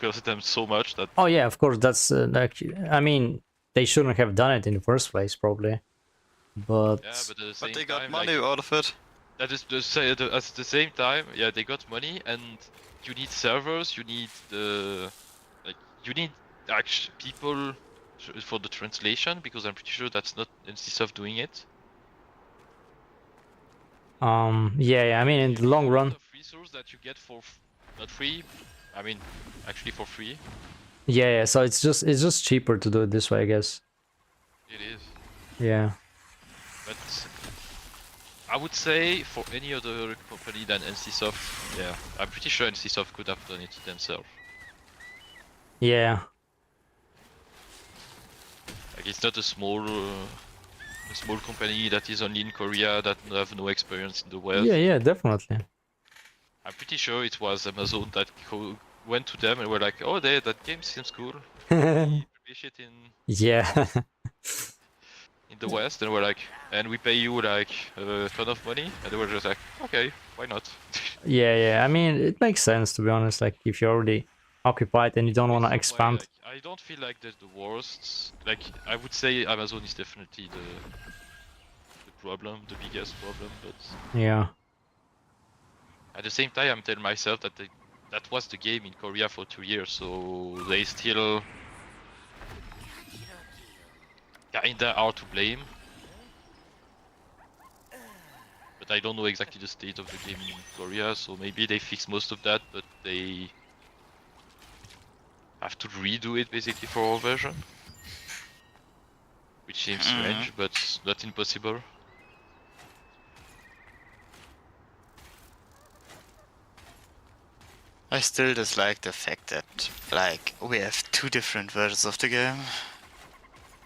cost them so much that Oh yeah, of course. That's like, I mean, they shouldn't have done it in the first place, probably. But yeah, but at the same But they got time, money like, out of it. that is to say at the same time, yeah, they got money, and you need servers, you need you need actual people for the translation, because I'm pretty sure that's not NCSoft doing it. yeah, I mean, in the long A run, lot of resource that you get for not free, I mean, actually for free. yeah. So it's just cheaper to do it this way, I guess. It is, Yeah. but I would say for any other company than NCSoft, yeah, I'm pretty sure NCSoft could have done it themselves. Yeah. Like, it's not a small company that is only in Korea that have no experience in the West. Yeah, definitely. I'm pretty sure it was Amazon that went to them and were like, "Oh, that game seems cool. We publish it Yeah. in the West," and we're like, "And we pay you like a ton of money," and they were just like, "Okay, why not?" Yeah. I mean, it makes sense, to be honest. Like, if you're already occupied and you don't So in want to some way, expand. like, I don't feel like that's the worst. Like, I would say Amazon is definitely the problem, the biggest problem, but Yeah. at the same time, I'm telling myself that that was the game in Korea for 2 years, so they still kinda are to blame. But I don't know exactly the state of the game in Korea, so maybe they fix most of that, but they have to redo it basically for our version. Which seems strange, but not impossible. I still dislike the fact that, like, we have two different versions of the game.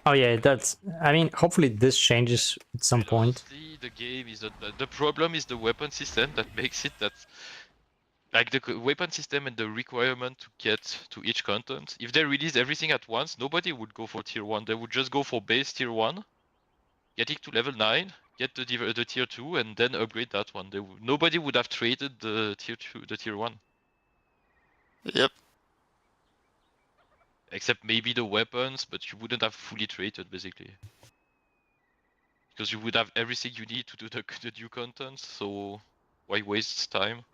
Oh yeah, that's. I mean, hopefully this changes at some point. Honestly, the game is not the problem is the weapon system that makes it that, like, the weapon system and the requirement to get to each content. If they release everything at once, nobody would go for tier 1. They would just go for base tier 1, get it to level 9, get the tier 2, and then upgrade that one. Nobody would have traded the tier 2, the tier 1. Yep. Except maybe the weapons, but you wouldn't have fully traded basically. Because you would have everything you need to do the new content, so why waste time?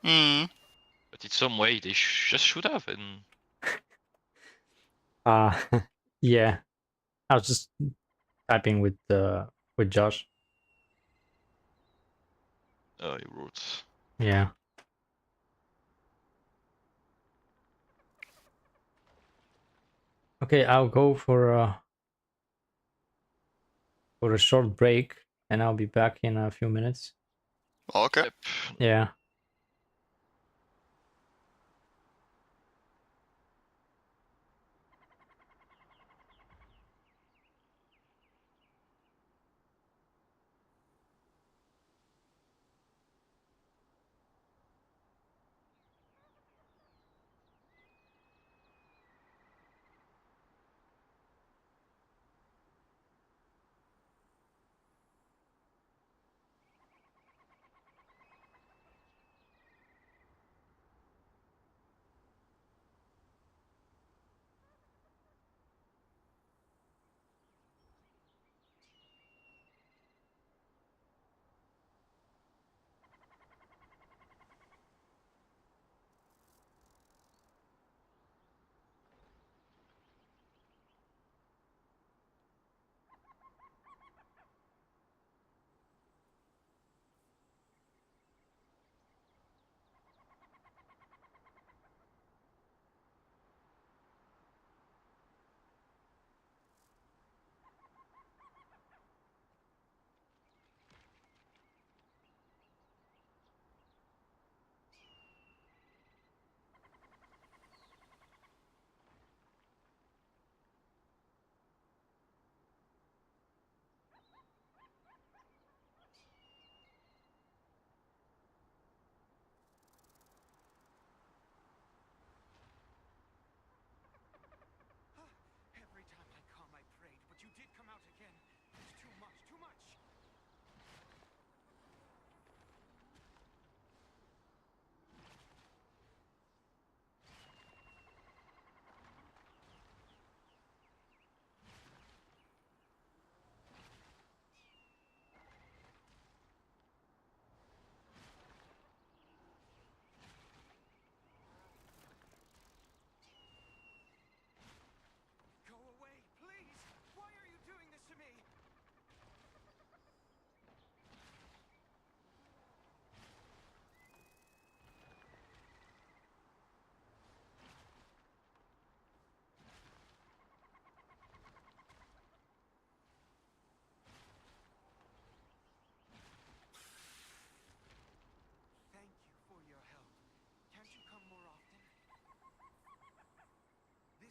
But in some way they just should have, and Uh yeah. I was just typing with Josh. he wrote. Yeah. Okay, I'll go for a short break and I'll be back in a few minutes. Okay. Yep. Yeah.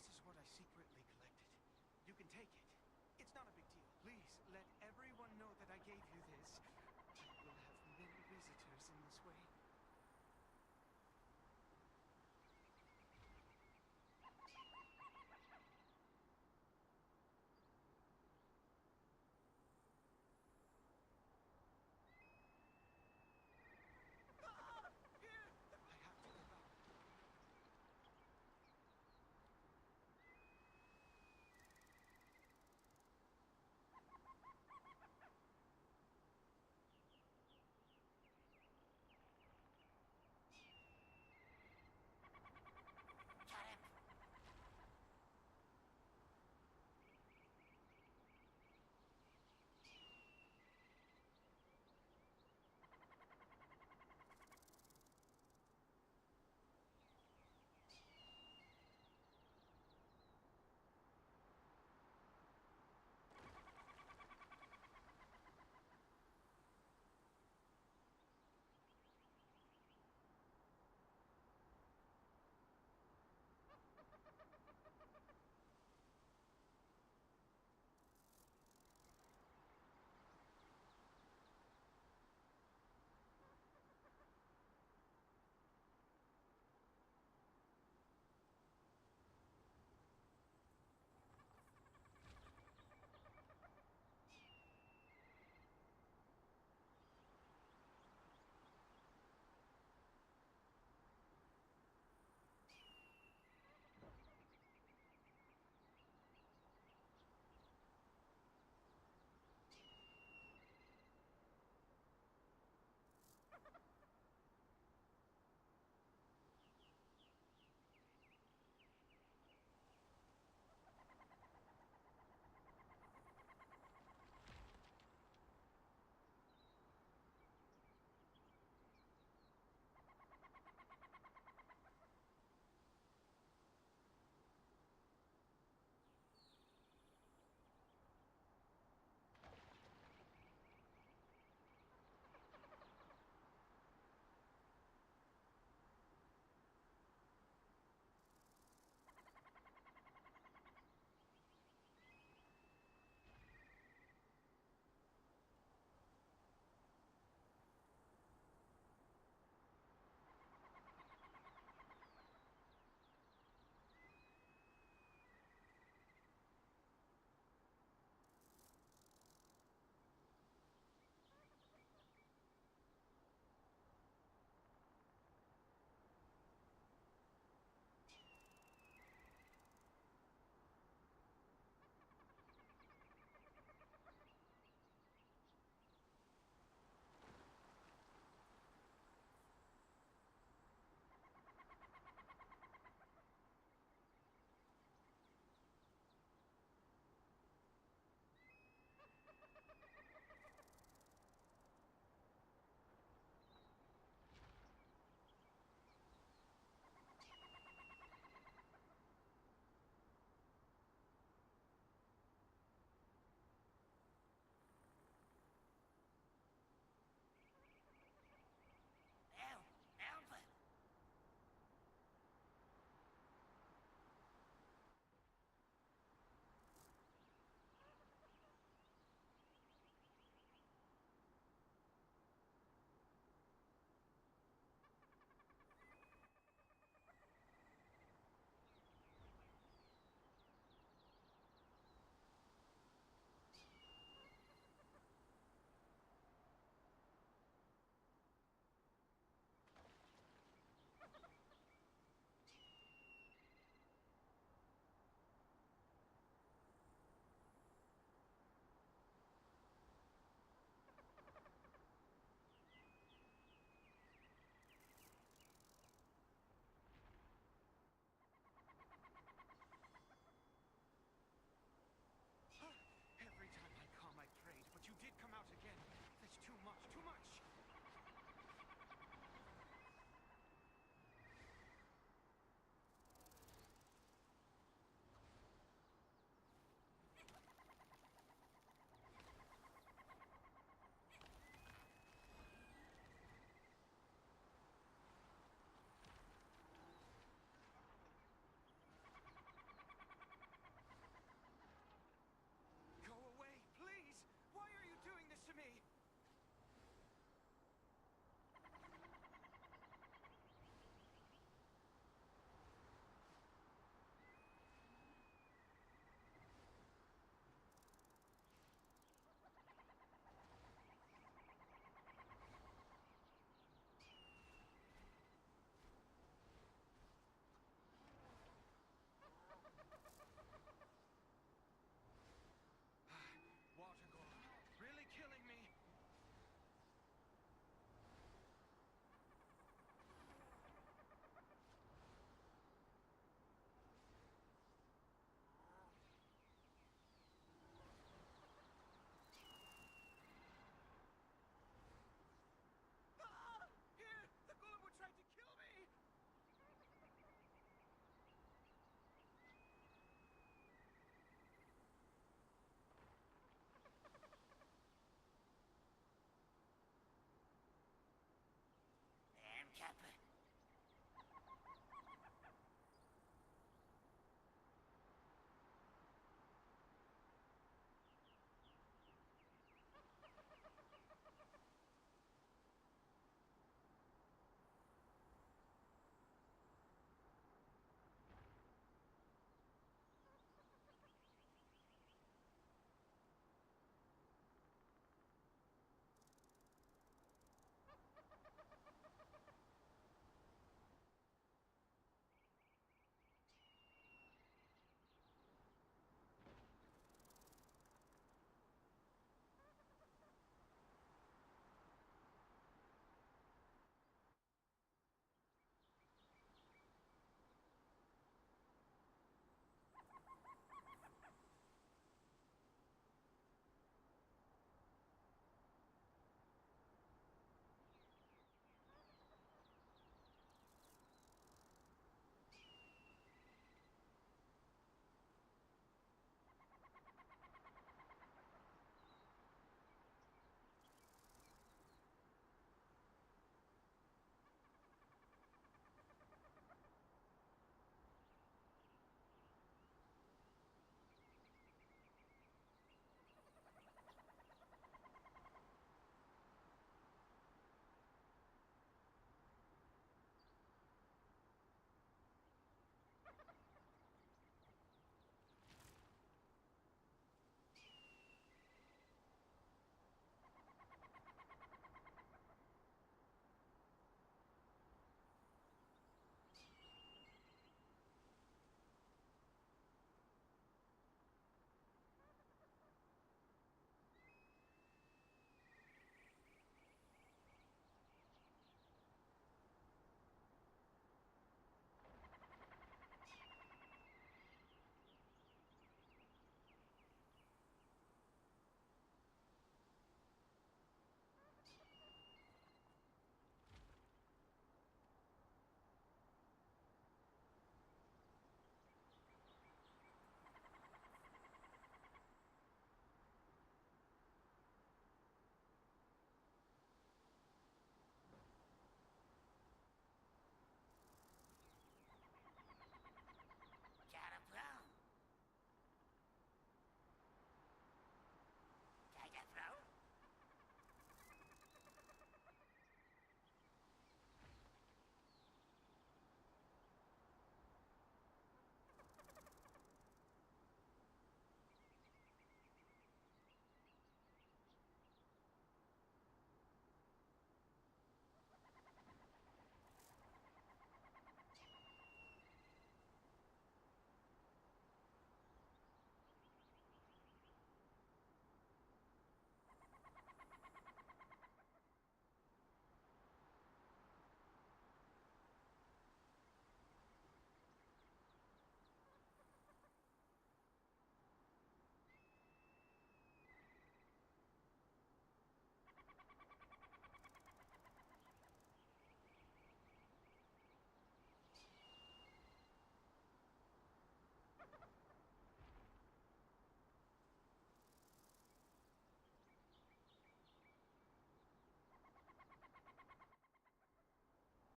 This is what I secretly collected. You can take it. It's not a big deal. Please let everyone know that I gave you this. We'll have many visitors in this way.